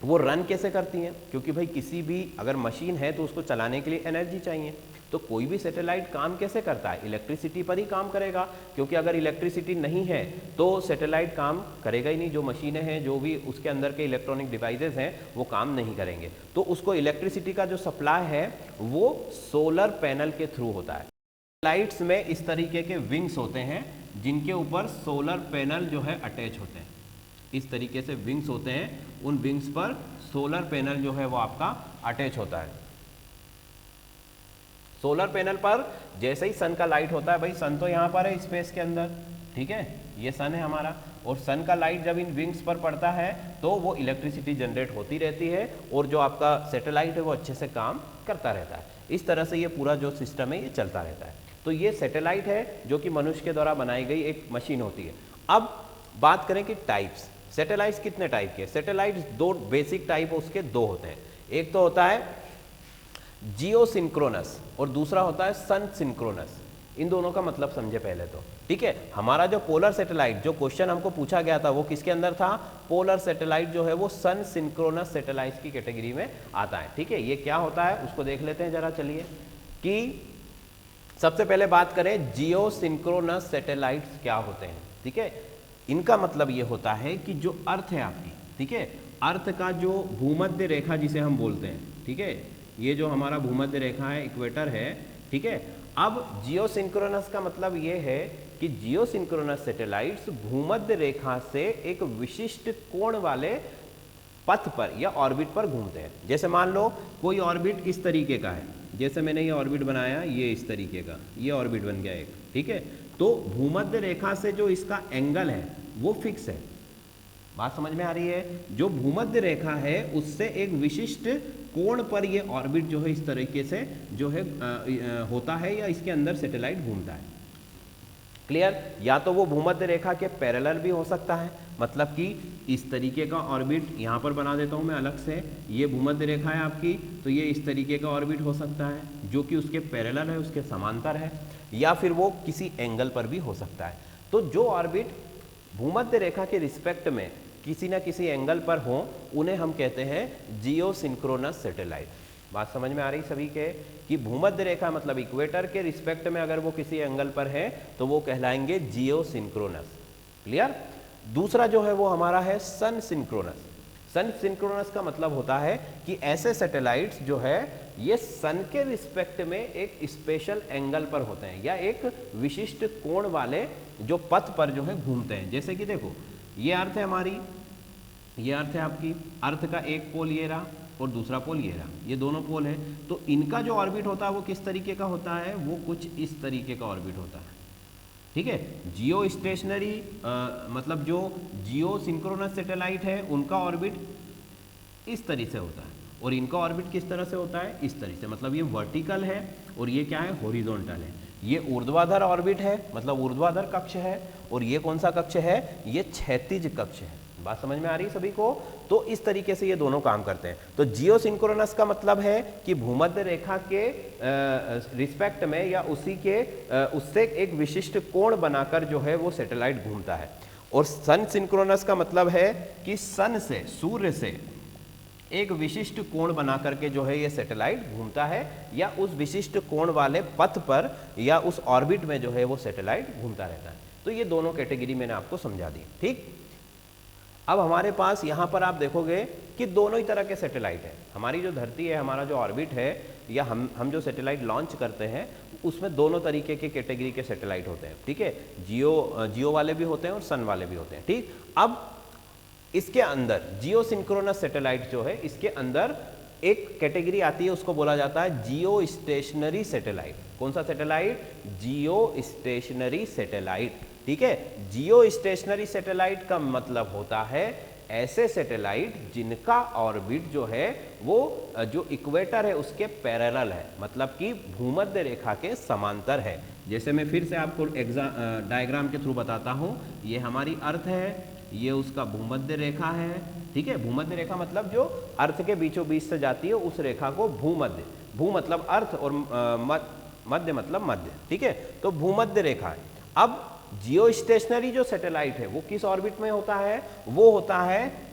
वो रन कैसे करती हैं? क्योंकि भाई किसी भी अगर मशीन है तो उसको चलाने के लिए एनर्जी चाहिए, तो कोई भी सैटेलाइट काम कैसे करता है? इलेक्ट्रिसिटी पर ही काम करेगा, क्योंकि अगर इलेक्ट्रिसिटी नहीं है तो सैटेलाइट काम करेगा ही नहीं। जो मशीनें हैं, जो भी उसके अंदर के इलेक्ट्रॉनिक डिवाइसेस हैं, वो काम नहीं करेंगे। तो उसको इलेक्ट्रिसिटी का जो सप्लाई है वो सोलर पैनल के थ्रू होता है। सैटेलाइट्स में इस तरीके के विंग्स होते हैं जिनके ऊपर सोलर पैनल जो है अटैच होते हैं। इस तरीके से विंग्स होते हैं, उन विंग्स पर सोलर पैनल जो है वो आपका अटैच होता है। सोलर पैनल पर जैसे ही सन का लाइट होता है, भाई सन तो यहाँ पर है स्पेस के अंदर, ठीक है, ये सन है हमारा, और सन का लाइट जब इन विंग्स पर पड़ता है तो वो इलेक्ट्रिसिटी जनरेट होती रहती है, और जो आपका सैटेलाइट है वो अच्छे से काम करता रहता है। इस तरह से ये पूरा जो सिस्टम है ये चलता रहता है। तो ये सैटेलाइट है जो कि मनुष्य के द्वारा बनाई गई एक मशीन होती है। अब बात करें कि टाइप्स, सैटेलाइट्स कितने टाइप के? सैटेलाइट्स दो बेसिक टाइप उसके दो होते हैं। एक तो होता है जियो सिंक्रोनस और दूसरा होता है सन सिंक्रोनस। इन दोनों का मतलब समझे पहले तो। ठीक है, हमारा जो पोलर सैटेलाइट, जो क्वेश्चन हमको पूछा गया था वो किसके अंदर था? पोलर सैटेलाइट जो है वो सन सिंक्रोनस सैटेलाइट की कैटेगरी में आता है। ठीक है, ये क्या होता है उसको देख लेते हैं जरा। चलिए, कि सबसे पहले बात करें जियो सिंक्रोनस सैटेलाइट्स क्या होते हैं। ठीक है, इनका मतलब ये होता है कि जो अर्थ है आपकी, ठीक है, अर्थ का जो भूमध्य रेखा जिसे हम बोलते हैं, ठीक है, ये जो हमारा भूमध्य रेखा है, इक्वेटर है, ठीक है। अब जियो सिंक्रोनस का मतलब ये है कि जियो सिंक्रोनस सैटेलाइट्स भूमध्य रेखा से एक विशिष्ट कोण वाले पथ पर या ऑर्बिट पर घूमते हैं। जैसे मान लो कोई ऑर्बिट इस तरीके का है, जैसे मैंने ये ऑर्बिट बनाया, ये इस तरीके का, ये ऑर्बिट बन गया एक, ठीक है। तो भूमध्य रेखा से जो इसका एंगल है वो फिक्स है। बात समझ में आ रही है? जो भूमध्य रेखा है उससे एक विशिष्ट कोण पर ये ऑर्बिट जो है इस तरीके से जो है होता है, या इसके अंदर सैटेलाइट घूमता है। क्लियर? या तो वो भूमध्य रेखा के पैरेलल भी हो सकता है, मतलब कि इस तरीके का ऑर्बिट यहाँ पर बना देता हूँ मैं अलग से, ये भूमध्य रेखा है आपकी, तो ये इस तरीके का ऑर्बिट हो सकता है जो कि उसके पैरेलल है, उसके समांतर है, या फिर वो किसी एंगल पर भी हो सकता है। तो जो ऑर्बिट भूमध्य रेखा के रिस्पेक्ट में किसी न किसी एंगल पर हो, उन्हें हम कहते हैं जियो सिंक्रोनस सैटेलाइट। बात समझ में आ रही सभी के? कि भूमध्य रेखा मतलब इक्वेटर के रिस्पेक्ट में अगर वो किसी एंगल पर है तो वो कहलाएंगे जियो सिंक्रोनस। क्लियर? दूसरा जो है वो हमारा है सन सिंक्रोनस। सन सिंक्रोनस का मतलब होता है कि ऐसे सैटेलाइट्स जो है ये सन के रिस्पेक्ट में एक स्पेशल एंगल पर होते हैं, या एक विशिष्ट कोण वाले जो पथ पर जो है घूमते हैं। जैसे कि देखो, ये अर्थ है हमारी, ये अर्थ है आपकी, अर्थ का एक पोल ये रहा और दूसरा पोल ये रहा, ये दोनों पोल है। तो इनका जो ऑर्बिट होता है वो किस तरीके का होता है? वो कुछ इस तरीके का ऑर्बिट होता है। ठीक है, जियो स्टेशनरी मतलब जो जियो सिंक्रोनस सैटेलाइट है उनका ऑर्बिट इस तरह से होता है, और इनका ऑर्बिट किस तरह से होता है? इस तरह से। मतलब ये वर्टिकल है और ये क्या है? हॉरिजॉन्टल है। ये ऊर्ध्वाधर ऑर्बिट है, मतलब ऊर्ध्वाधर कक्ष है, और ये कौन सा कक्ष है? ये क्षैतिज कक्ष है। बात समझ में आ रही है सभी को? तो इस तरीके से ये दोनों काम करते हैं। तो जियो सिंक्रोनस का मतलब है कि भूमध्य रेखा के रिस्पेक्ट में या उसी के उससे एक विशिष्ट कोण बनाकर जो है वो सैटेलाइट घूमता है। और सन सिंक्रोनस का मतलब है कि सन से, सूर्य से एक विशिष्ट कोण बना करके जो है ये सैटेलाइट घूमता है, या उस विशिष्ट कोण वाले पथ पर या उस ऑर्बिट में जो है वो सैटेलाइट घूमता रहता है। तो ये दोनों कैटेगरी मैंने आपको समझा दी। ठीक, अब हमारे पास यहाँ पर आप देखोगे कि दोनों ही तरह के सैटेलाइट है। हमारी जो धरती है, हमारा जो ऑर्बिट है, या हम जो सैटेलाइट लॉन्च करते हैं उसमें दोनों तरीके के कैटेगरी के सैटेलाइट होते हैं। ठीक है, जियो वाले भी होते हैं और सन वाले भी होते हैं। ठीक, अब इसके अंदर जियो सिंक्रोनस सैटेलाइट जो है, इसके अंदर एक कैटेगरी आती है, उसको बोला जाता है जियो स्टेशनरी सैटेलाइट। कौन सा सैटेलाइट? जियो स्टेशनरी सैटेलाइट। ठीक है, जियो स्टेशनरी सैटेलाइट का मतलब होता है ऐसे सैटेलाइट जिनका ऑर्बिट जो है वो जो इक्वेटर है उसके पैरेलल है, मतलब कि भूमध्य रेखा के समांतर है। जैसे मैं फिर से आपको डायग्राम के थ्रू बताता हूँ, ये हमारी अर्थ है, ये उसका भूमध्य रेखा है, ठीक है। भूमध्य रेखा मतलब जो अर्थ के बीचों बीच से जाती है उस रेखा को भूमध्य, भू मतलब अर्थ और मध्य मतलब मध्य, ठीक है। तो भूमध्य रेखा है। अब जियो स्टेशनरी जो सैटेलाइट है वो किस ऑर्बिट में होता है, वो होता है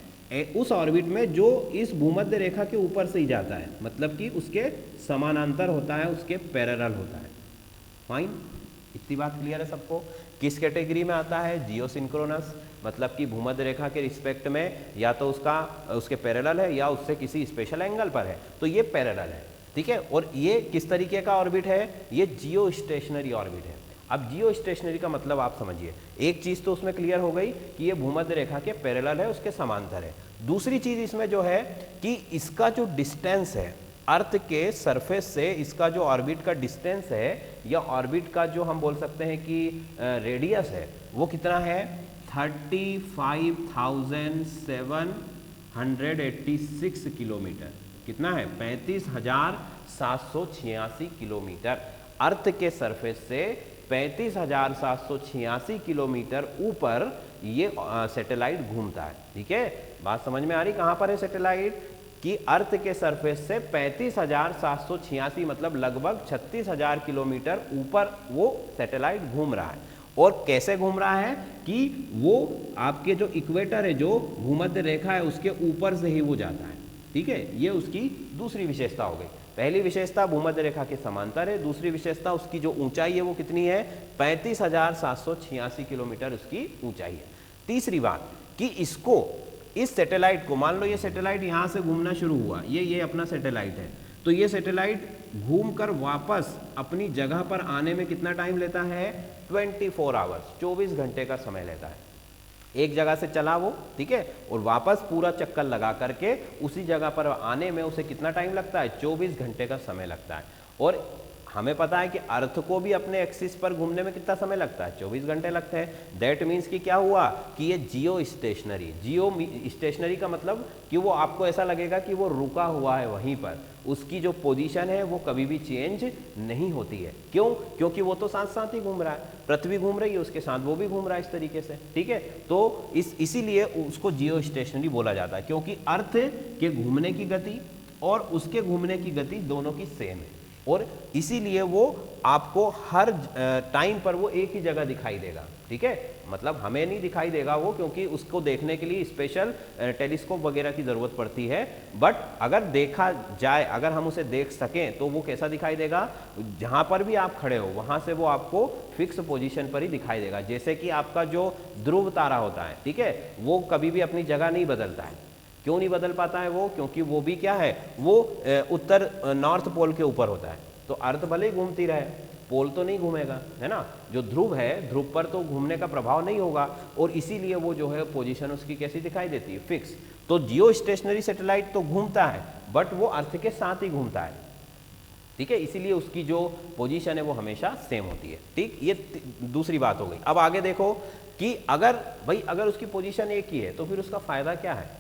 उस ऑर्बिट में जो इस भूमध्य रेखा के ऊपर से ही जाता है, मतलब कि उसके समानांतर होता है, उसके पैरेलल होता है। फाइन, इतनी बात क्लियर है सबको। किस कैटेगरी में आता है, जियो सिंक्रोनस, मतलब कि भूमध्य रेखा के रिस्पेक्ट में या तो उसके पैरेलल है या उससे किसी स्पेशल एंगल पर है, तो ये पैरेलल है, ठीक है। और ये किस तरीके का ऑर्बिट है, ये जियो स्टेशनरी ऑर्बिट है। अब जियो स्टेशनरी का मतलब आप समझिए, एक चीज तो उसमें क्लियर हो गई कि ये भूमध्य रेखा के पैरेलल है, उसके समांतर है। दूसरी चीज इसमें जो है कि इसका जो डिस्टेंस है अर्थ के सरफेस से, इसका जो ऑर्बिट का डिस्टेंस है या ऑर्बिट का जो हम बोल सकते हैं कि रेडियस है, वो कितना है, 35,786 किलोमीटर। कितना है, 35,786 किलोमीटर। अर्थ के सरफेस से 35,786 किलोमीटर ऊपर ये सैटेलाइट घूमता है, ठीक है। बात समझ में आ रही, कहां पर है सैटेलाइट, कि अर्थ के सरफेस से 35,786 मतलब लगभग 36,000 किलोमीटर ऊपर वो सैटेलाइट घूम रहा है। और कैसे घूम रहा है कि वो आपके जो इक्वेटर है, जो भूमध्य रेखा है, उसके ऊपर से ही वो जाता है, ठीक है। ये उसकी दूसरी विशेषता हो गई। पहली विशेषता भूमध्य रेखा के समांतर है, दूसरी विशेषता उसकी जो ऊंचाई है वो कितनी है, 35,786 किलोमीटर उसकी ऊंचाई है। तीसरी बात कि इसको, इस सैटेलाइट को, मान लो ये सैटेलाइट यहां से घूमना शुरू हुआ, ये अपना सैटेलाइट है, तो ये सैटेलाइट घूमकर वापस अपनी जगह पर आने में कितना टाइम लेता है, 24 आवर्स, 24 घंटे का समय लेता है। एक जगह से चला वो, ठीक है, और वापस पूरा चक्कर लगा करके उसी जगह पर आने में उसे कितना टाइम लगता है, 24 घंटे का समय लगता है। और हमें पता है कि अर्थ को भी अपने एक्सिस पर घूमने में कितना समय लगता है, 24 घंटे लगते हैं। दैट मीन्स कि क्या हुआ कि ये जियो स्टेशनरी, जियो स्टेशनरी का मतलब कि वो आपको ऐसा लगेगा कि वो रुका हुआ है वहीं पर, उसकी जो पोजीशन है वो कभी भी चेंज नहीं होती है। क्यों, क्योंकि वो तो साथ साथ ही घूम रहा है, पृथ्वी घूम रही है उसके साथ, वो भी घूम रहा है इस तरीके से, ठीक है। तो इसीलिए उसको जियो स्टेशनरी बोला जाता है, क्योंकि अर्थ के घूमने की गति और उसके घूमने की गति दोनों की सेम है, और इसीलिए वो आपको हर टाइम पर वो एक ही जगह दिखाई देगा, ठीक है। मतलब हमें नहीं दिखाई देगा वो, क्योंकि उसको देखने के लिए स्पेशल टेलीस्कोप वगैरह की ज़रूरत पड़ती है। बट अगर देखा जाए, अगर हम उसे देख सकें, तो वो कैसा दिखाई देगा, जहाँ पर भी आप खड़े हो वहाँ से वो आपको फिक्स पोजीशन पर ही दिखाई देगा। जैसे कि आपका जो ध्रुव तारा होता है, ठीक है, वो कभी भी अपनी जगह नहीं बदलता है। क्यों नहीं बदल पाता है वो, क्योंकि वो भी क्या है, वो उत्तर नॉर्थ पोल के ऊपर होता है। तो अर्थ भले ही घूमती रहे, पोल तो नहीं घूमेगा, है ना। जो ध्रुव है, ध्रुव पर तो घूमने का प्रभाव नहीं होगा, और इसीलिए वो जो है पोजीशन उसकी कैसी दिखाई देती है, फिक्स। तो जियो स्टेशनरी सैटेलाइट तो घूमता है, बट वो अर्थ के साथ ही घूमता है, ठीक है, इसीलिए उसकी जो पोजीशन है वो हमेशा सेम होती है, ठीक। ये दूसरी बात हो गई। अब आगे देखो कि अगर उसकी पोजीशन एक ही है तो फिर उसका फायदा क्या है,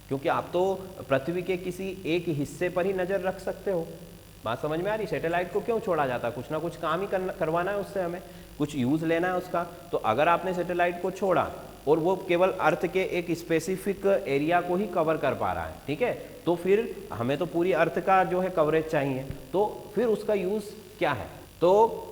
क्योंकि आप तो पृथ्वी के किसी एक हिस्से पर ही नजर रख सकते हो। बात समझ में आ रही, सैटेलाइट को क्यों छोड़ा जाता है, कुछ ना कुछ काम ही करवाना है उससे, हमें कुछ यूज लेना है उसका। तो अगर आपने सैटेलाइट को छोड़ा और वो केवल अर्थ के एक स्पेसिफिक एरिया को ही कवर कर पा रहा है, ठीक है, तो फिर हमें तो पूरी अर्थ का जो है कवरेज चाहिए, तो फिर उसका यूज क्या है। तो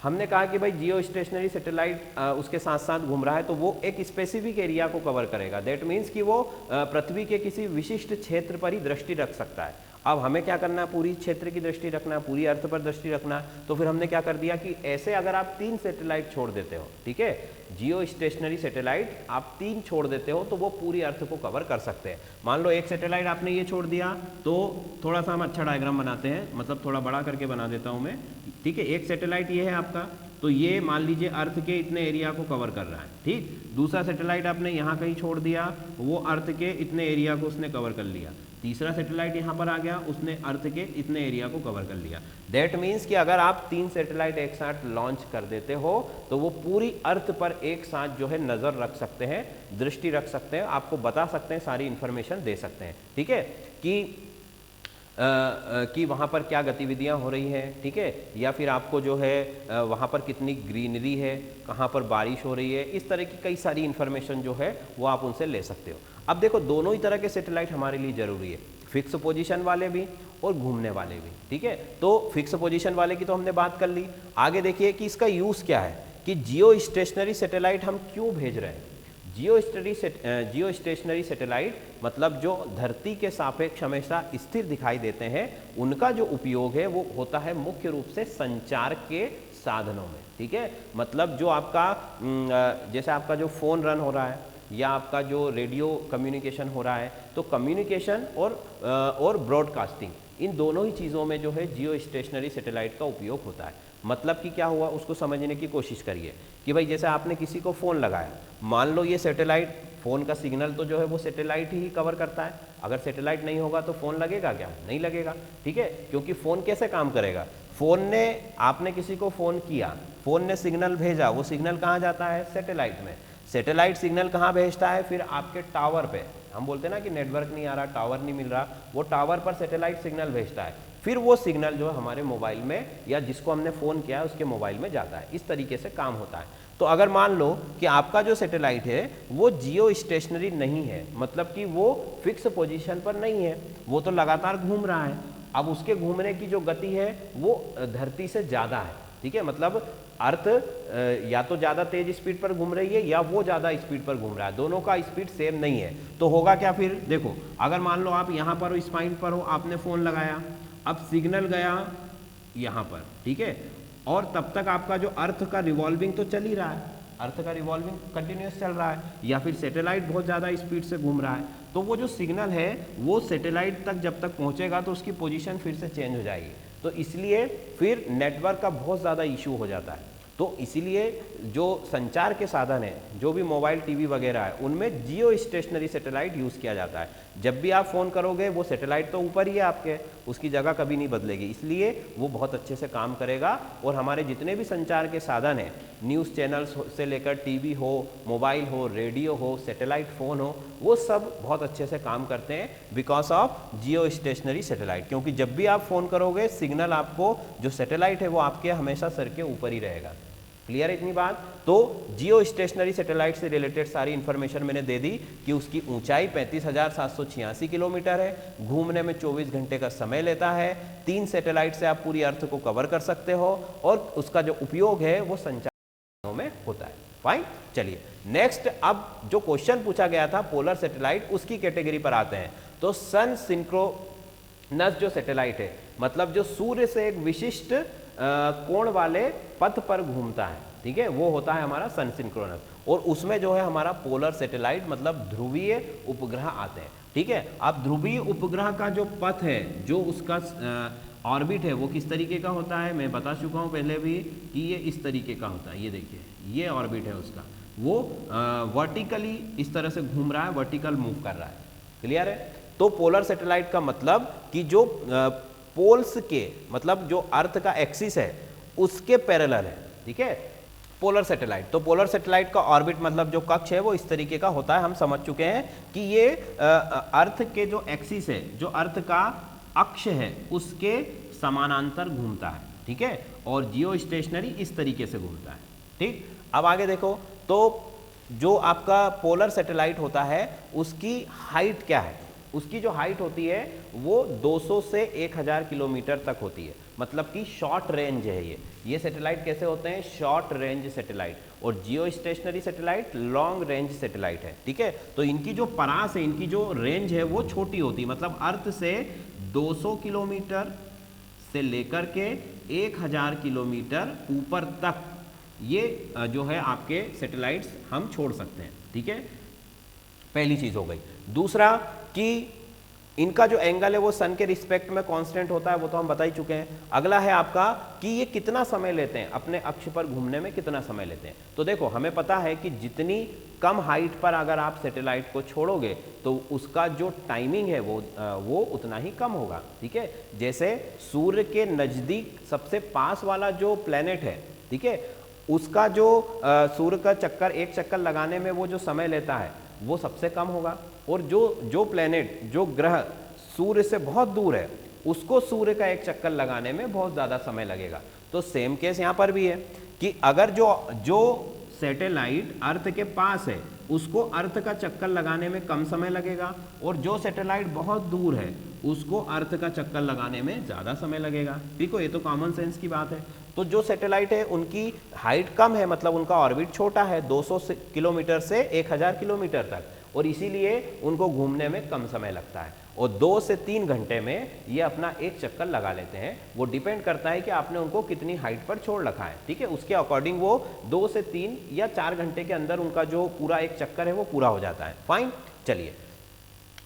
हमने कहा कि भाई जियो स्टेशनरी सैटेलाइट उसके साथ साथ घूम रहा है, तो वो एक स्पेसिफिक एरिया को कवर करेगा। दैट मीन्स कि वो पृथ्वी के किसी विशिष्ट क्षेत्र पर ही दृष्टि रख सकता है। अब हमें क्या करना है, पूरी क्षेत्र की दृष्टि रखना, पूरी अर्थ पर दृष्टि रखना। तो फिर हमने क्या कर दिया कि ऐसे अगर आप 3 सैटेलाइट छोड़ देते हो, ठीक है, जियो स्टेशनरी सैटेलाइट आप 3 छोड़ देते हो, तो वो पूरी अर्थ को कवर कर सकते हैं। मान लो एक सैटेलाइट आपने ये छोड़ दिया, तो थोड़ा सा हम अच्छा डायग्राम बनाते हैं, मतलब थोड़ा बड़ा करके बना देता हूं मैं, ठीक है। एक सैटेलाइट ये है आपका, तो ये मान लीजिए अर्थ के इतने एरिया को कवर कर रहा है, ठीक। दूसरा सैटेलाइट आपने यहाँ कहीं छोड़ दिया, वो अर्थ के इतने एरिया को उसने कवर कर लिया। तीसरा सैटेलाइट यहाँ पर आ गया, उसने अर्थ के इतने एरिया को कवर कर लिया। दैट मीन्स कि अगर आप 3 सैटेलाइट एक साथ लॉन्च कर देते हो तो वो पूरी अर्थ पर एक साथ जो है नज़र रख सकते हैं, दृष्टि रख सकते हैं, आपको बता सकते हैं, सारी इंफॉर्मेशन दे सकते हैं, ठीक है, कि वहाँ पर क्या गतिविधियाँ हो रही हैं, ठीक है, या फिर आपको जो है वहाँ पर कितनी ग्रीनरी है, कहाँ पर बारिश हो रही है, इस तरह की कई सारी इन्फॉर्मेशन जो है वो आप उनसे ले सकते हो। अब देखो दोनों ही तरह के सैटेलाइट हमारे लिए ज़रूरी है, फिक्स पोजीशन वाले भी और घूमने वाले भी, ठीक है। तो फिक्स पोजीशन वाले की तो हमने बात कर ली। आगे देखिए कि इसका यूज़ क्या है, कि जियो स्टेशनरी सैटेलाइट हम क्यों भेज रहे हैं। जियो स्टेशनरी सैटेलाइट मतलब जो धरती के सापेक्ष हमेशा स्थिर दिखाई देते हैं, उनका जो उपयोग है वो होता है मुख्य रूप से संचार के साधनों में, ठीक है। मतलब जो आपका जैसे आपका जो फ़ोन रन हो रहा है या आपका जो रेडियो कम्युनिकेशन हो रहा है, तो कम्युनिकेशन और ब्रॉडकास्टिंग, इन दोनों ही चीज़ों में जो है जियो स्टेशनरी सैटेलाइट का उपयोग होता है। मतलब कि क्या हुआ उसको समझने की कोशिश करिए कि भाई जैसे आपने किसी को फ़ोन लगाया, मान लो ये सैटेलाइट, फ़ोन का सिग्नल तो जो है वो सैटेलाइट ही कवर करता है। अगर सैटेलाइट नहीं होगा तो फ़ोन लगेगा क्या? नहीं लगेगा, ठीक है, क्योंकि फ़ोन कैसे काम करेगा। फ़ोन ने, आपने किसी को फ़ोन किया, फ़ोन ने सिग्नल भेजा, वो सिग्नल कहाँ जाता है? सैटेलाइट में। सैटेलाइट सिग्नल कहाँ भेजता है? फिर आपके टावर पे। हम बोलते हैं ना कि नेटवर्क नहीं आ रहा, टावर नहीं मिल रहा, वो टावर पर सैटेलाइट सिग्नल भेजता है। फिर वो सिग्नल जो है हमारे मोबाइल में या जिसको हमने फ़ोन किया है उसके मोबाइल में जाता है। इस तरीके से काम होता है। तो अगर मान लो कि आपका जो सैटेलाइट है वो जियो स्टेशनरी नहीं है, मतलब कि वो फिक्स पोजीशन पर नहीं है, वो तो लगातार घूम रहा है। अब उसके घूमने की जो गति है वो धरती से ज़्यादा है, ठीक है, मतलब अर्थ या तो ज़्यादा तेज स्पीड पर घूम रही है या वो ज़्यादा स्पीड पर घूम रहा है, दोनों का स्पीड सेम नहीं है। तो होगा क्या फिर? देखो, अगर मान लो आप यहाँ पर इस पॉइंट पर हो, आपने फ़ोन लगाया, अब सिग्नल गया यहाँ पर, ठीक है, और तब तक आपका जो अर्थ का रिवॉल्विंग तो चल ही रहा है, अर्थ का रिवॉल्विंग कंटिन्यूस चल रहा है, या फिर सैटेलाइट बहुत ज़्यादा स्पीड से घूम रहा है, तो वो जो सिग्नल है वो सैटेलाइट तक जब तक पहुँचेगा तो उसकी पोजीशन फिर से चेंज हो जाएगी। तो इसलिए फिर नेटवर्क का बहुत ज़्यादा इशू हो जाता है। तो इसीलिए जो संचार के साधन है, जो भी मोबाइल, टीवी वगैरह है, उनमें जियो स्टेशनरी सैटेलाइट यूज़ किया जाता है। जब भी आप फ़ोन करोगे वो सैटेलाइट तो ऊपर ही है आपके, उसकी जगह कभी नहीं बदलेगी, इसलिए वो बहुत अच्छे से काम करेगा। और हमारे जितने भी संचार के साधन हैं, न्यूज़ चैनल्स से लेकर टीवी हो, मोबाइल हो, रेडियो हो, सैटेलाइट फ़ोन हो, वो सब बहुत अच्छे से काम करते हैं because of Jio stationery satellite. क्योंकि जब भी आप फ़ोन करोगे सिग्नल आपको, जो सैटेलाइट है वो आपके हमेशा सर के ऊपर ही रहेगा। क्लियर है इतनी बात? तो जियो स्टेशनरी सैटेलाइट से रिलेटेड सारी इंफॉर्मेशन मैंने दे दी कि उसकी ऊंचाई 35,786 किलोमीटर है, घूमने में 24 घंटे का समय लेता है, 3 सैटेलाइट से आप पूरी अर्थ को कवर कर सकते हो, और उसका जो उपयोग है वो संचार में होता है। फाइन, चलिए नेक्स्ट, अब जो क्वेश्चन पूछा गया था पोलर सैटेलाइट, उसकी कैटेगरी पर आते हैं। तो सन सिंक्रोनस जो सैटेलाइट है, मतलब जो सूर्य से एक विशिष्ट कोण वाले पथ पर घूमता है, ठीक है, वो होता है हमारा सन सिंक्रोनस। और उसमें जो है हमारा पोलर सैटेलाइट मतलब ध्रुवीय उपग्रह आते हैं, ठीक है। अब ध्रुवीय उपग्रह का जो पथ है, जो उसका ऑर्बिट है, वो किस तरीके का होता है, मैं बता चुका हूँ पहले भी कि ये इस तरीके का होता है। ये देखिए, ये ऑर्बिट है उसका, वो वर्टिकली इस तरह से घूम रहा है, वर्टिकल मूव कर रहा है। क्लियर है? तो पोलर सैटेलाइट का मतलब कि जो पोल्स के, मतलब जो अर्थ का एक्सिस है उसके पैरेलल है, ठीक है, पोलर सैटेलाइट। तो पोलर सैटेलाइट का ऑर्बिट मतलब जो कक्ष है वो इस तरीके का होता है। हम समझ चुके हैं कि ये अर्थ के जो एक्सिस है, जो अर्थ का अक्ष है, उसके समानांतर घूमता है, ठीक है, और जियो स्टेशनरी इस तरीके से घूमता है, ठीक। अब आगे देखो, तो जो आपका पोलर सैटेलाइट होता है उसकी हाइट क्या है? उसकी जो हाइट होती है वो 200 से 1000 किलोमीटर तक होती है, मतलब कि शॉर्ट रेंज है ये सैटेलाइट कैसे होते हैं? Short range satellite. और geostationary satellite long range satellite है, ठीक है। तो इनकी जो परास है, इनकी जो रेंज है वो छोटी होती है, मतलब अर्थ से 200 किलोमीटर से लेकर के 1000 किलोमीटर ऊपर तक ये जो है आपके सैटेलाइट्स हम छोड़ सकते हैं, ठीक है, पहली चीज हो गई। दूसरा कि इनका जो एंगल है वो सन के रिस्पेक्ट में कांस्टेंट होता है, वो तो हम बता ही चुके हैं। अगला है आपका कि ये कितना समय लेते हैं, अपने अक्ष पर घूमने में कितना समय लेते हैं। तो देखो हमें पता है कि जितनी कम हाइट पर अगर आप सैटेलाइट को छोड़ोगे तो उसका जो टाइमिंग है वो उतना ही कम होगा, ठीक है। जैसे सूर्य के नज़दीक सबसे पास वाला जो प्लेनेट है, ठीक है, उसका जो सूर्य का चक्कर, एक चक्कर लगाने में वो जो समय लेता है वो सबसे कम होगा, और जो प्लेनेट, जो ग्रह सूर्य से बहुत दूर है, उसको सूर्य का एक चक्कर लगाने में बहुत ज़्यादा समय लगेगा। तो सेम केस यहाँ पर भी है कि अगर जो सैटेलाइट अर्थ के पास है उसको अर्थ का चक्कर लगाने में कम समय लगेगा, और जो सैटेलाइट बहुत दूर है उसको अर्थ का चक्कर लगाने में ज़्यादा समय लगेगा। देखो ये तो कॉमन सेंस की बात है। तो जो सैटेलाइट है उनकी हाइट कम है, मतलब उनका ऑर्बिट छोटा है, 200 किलोमीटर से 1000 किलोमीटर तक, और इसीलिए उनको घूमने में कम समय लगता है, और 2 से 3 घंटे में ये अपना एक चक्कर लगा लेते हैं। वो डिपेंड करता है कि आपने उनको कितनी हाइट पर छोड़ रखा है, ठीक है, उसके अकॉर्डिंग वो 2 से 3 या 4 घंटे के अंदर उनका जो पूरा एक चक्कर है वो पूरा हो जाता है। फाइन, चलिए,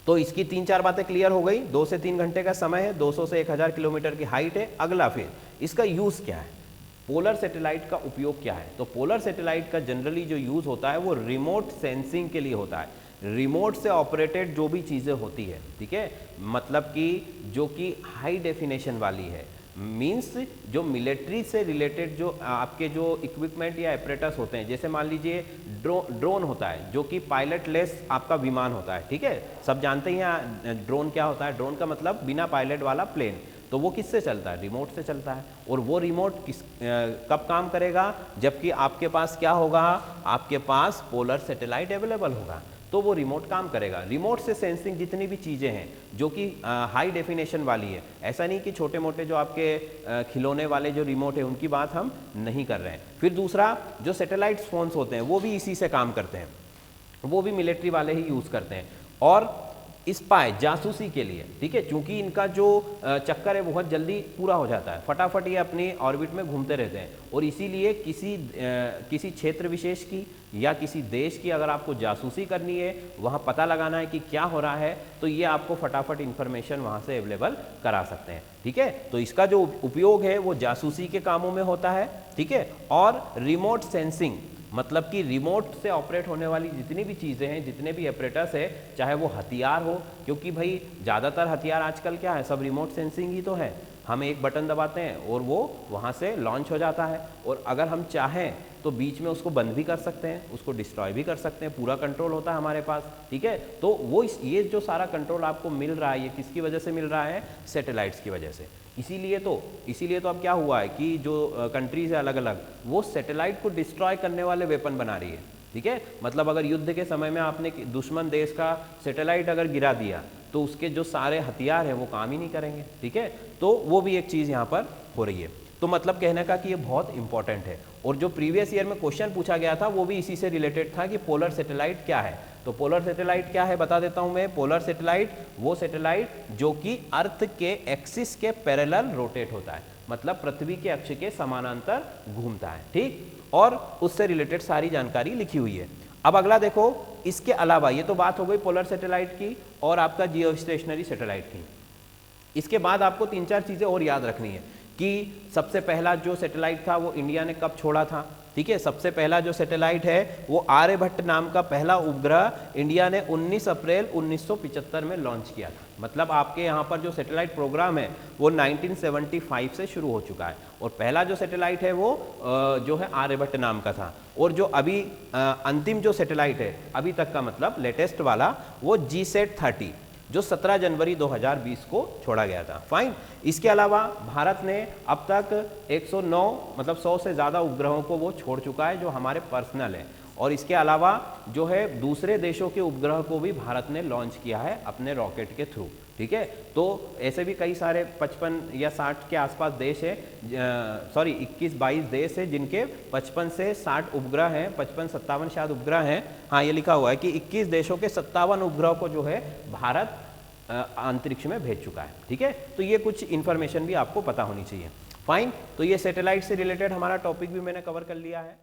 तो इसकी 3-4 बातें क्लियर हो गई। 2 से 3 घंटे का समय है, 200 से 1000 किलोमीटर की हाइट है। अगला फिर इसका यूज़ क्या है, पोलर सैटेलाइट का उपयोग क्या है। तो पोलर सैटेलाइट का जनरली जो यूज़ होता है वो रिमोट सेंसिंग के लिए होता है। रिमोट से ऑपरेटेड जो भी चीज़ें होती है, ठीक है, मतलब कि जो कि हाई डेफिनेशन वाली है, मीन्स जो मिलिट्री से रिलेटेड जो आपके जो इक्विपमेंट या एपरेटस होते हैं, जैसे मान लीजिए ड्रोन होता है जो कि पायलट लेस आपका विमान होता है, ठीक है, सब जानते हैं ड्रोन क्या होता है। ड्रोन का मतलब बिना पायलट वाला प्लेन। तो वो किससे चलता है, रिमोट से चलता है। और वो रिमोट कब काम करेगा, जबकि आपके पास क्या होगा, आपके पास पोलर सैटेलाइट अवेलेबल होगा, तो वो रिमोट काम करेगा। रिमोट से सेंसिंग जितनी भी चीज़ें हैं जो कि हाई डेफिनेशन वाली है, ऐसा नहीं कि छोटे मोटे जो आपके खिलौने वाले जो रिमोट है उनकी बात हम नहीं कर रहे हैं। फिर दूसरा, जो सैटेलाइट फोन्स होते हैं वो भी इसी से काम करते हैं, वो भी मिलिट्री वाले ही यूज़ करते हैं, और स्पाई, जासूसी के लिए, ठीक है, क्योंकि इनका जो चक्कर है बहुत जल्दी पूरा हो जाता है, फटाफट ये अपनी ऑर्बिट में घूमते रहते हैं, और इसीलिए किसी क्षेत्र विशेष की या किसी देश की अगर आपको जासूसी करनी है, वहाँ पता लगाना है कि क्या हो रहा है, तो ये आपको फटाफट इन्फॉर्मेशन वहाँ से अवेलेबल करा सकते हैं, ठीक है। तो इसका जो उपयोग है वो जासूसी के कामों में होता है, ठीक है। और रिमोट सेंसिंग, मतलब कि रिमोट से ऑपरेट होने वाली जितनी भी चीज़ें हैं, जितने भी ऑपरेटर्स है, चाहे वो हथियार हो, क्योंकि भाई ज़्यादातर हथियार आजकल क्या है, सब रिमोट सेंसिंग ही तो है। हम एक बटन दबाते हैं और वो वहाँ से लॉन्च हो जाता है, और अगर हम चाहें तो बीच में उसको बंद भी कर सकते हैं, उसको डिस्ट्रॉय भी कर सकते हैं, पूरा कंट्रोल होता है हमारे पास, ठीक है। तो वो ये जो सारा कंट्रोल आपको मिल रहा है, ये किसकी वजह से मिल रहा है, सैटेलाइट्स की वजह से। इसीलिए तो अब क्या हुआ है कि जो कंट्रीज है अलग अलग, वो सैटेलाइट को डिस्ट्रॉय करने वाले वेपन बना रही है, ठीक है। मतलब अगर युद्ध के समय में आपने दुश्मन देश का सैटेलाइट अगर गिरा दिया तो उसके जो सारे हथियार हैं वो काम ही नहीं करेंगे, ठीक है। तो वो भी एक चीज़ यहाँ पर हो रही है। तो मतलब कहने का कि ये बहुत इंपॉर्टेंट है, और जो प्रीवियस ईयर में क्वेश्चन पूछा गया था वो भी इसी से रिलेटेड था कि पोलर सैटेलाइट क्या है। तो पोलर सैटेलाइट क्या है बता देता हूं मैं। पोलर सैटेलाइट वो सैटेलाइट जो कि अर्थ के एक्सिस के पैरेलल रोटेट होता है, मतलब पृथ्वी के अक्ष के समानांतर घूमता है, ठीक, और उससे रिलेटेड सारी जानकारी लिखी हुई है। अब अगला देखो, इसके अलावा ये तो बात हो गई पोलर सैटेलाइट की और आपका जियो स्टेशनरी सैटेलाइट की। इसके बाद आपको 3-4 चीज़ें और याद रखनी है कि सबसे पहला जो सैटेलाइट था वो इंडिया ने कब छोड़ा था, ठीक है। सबसे पहला जो सैटेलाइट है वो आर्यभट्ट नाम का पहला उपग्रह इंडिया ने 19 अप्रैल 1975 में लॉन्च किया था। मतलब आपके यहाँ पर जो सैटेलाइट प्रोग्राम है वो 1975 से शुरू हो चुका है, और पहला जो सैटेलाइट है वो जो है आर्यभट्ट नाम का था। और जो अभी अंतिम जो सैटेलाइट है अभी तक का, मतलब लेटेस्ट वाला, वो GSAT-30 जो 17 जनवरी 2020 को छोड़ा गया था। फाइन। इसके अलावा भारत ने अब तक 109 मतलब 100 से ज़्यादा उपग्रहों को वो छोड़ चुका है जो हमारे पर्सनल है, और इसके अलावा जो है दूसरे देशों के उपग्रह को भी भारत ने लॉन्च किया है अपने रॉकेट के थ्रू, ठीक है। तो ऐसे भी कई सारे 55 या 60 के आसपास देश है, 21-22 देश है जिनके 55 से 60 उपग्रह हैं, 55-57 शायद उपग्रह हैं। हाँ, ये लिखा हुआ है कि 21 देशों के 57 उपग्रह को जो है भारत अंतरिक्ष में भेज चुका है, ठीक है। तो ये कुछ इन्फॉर्मेशन भी आपको पता होनी चाहिए। फाइन। तो ये सैटेलाइट से रिलेटेड हमारा टॉपिक भी मैंने कवर कर लिया है।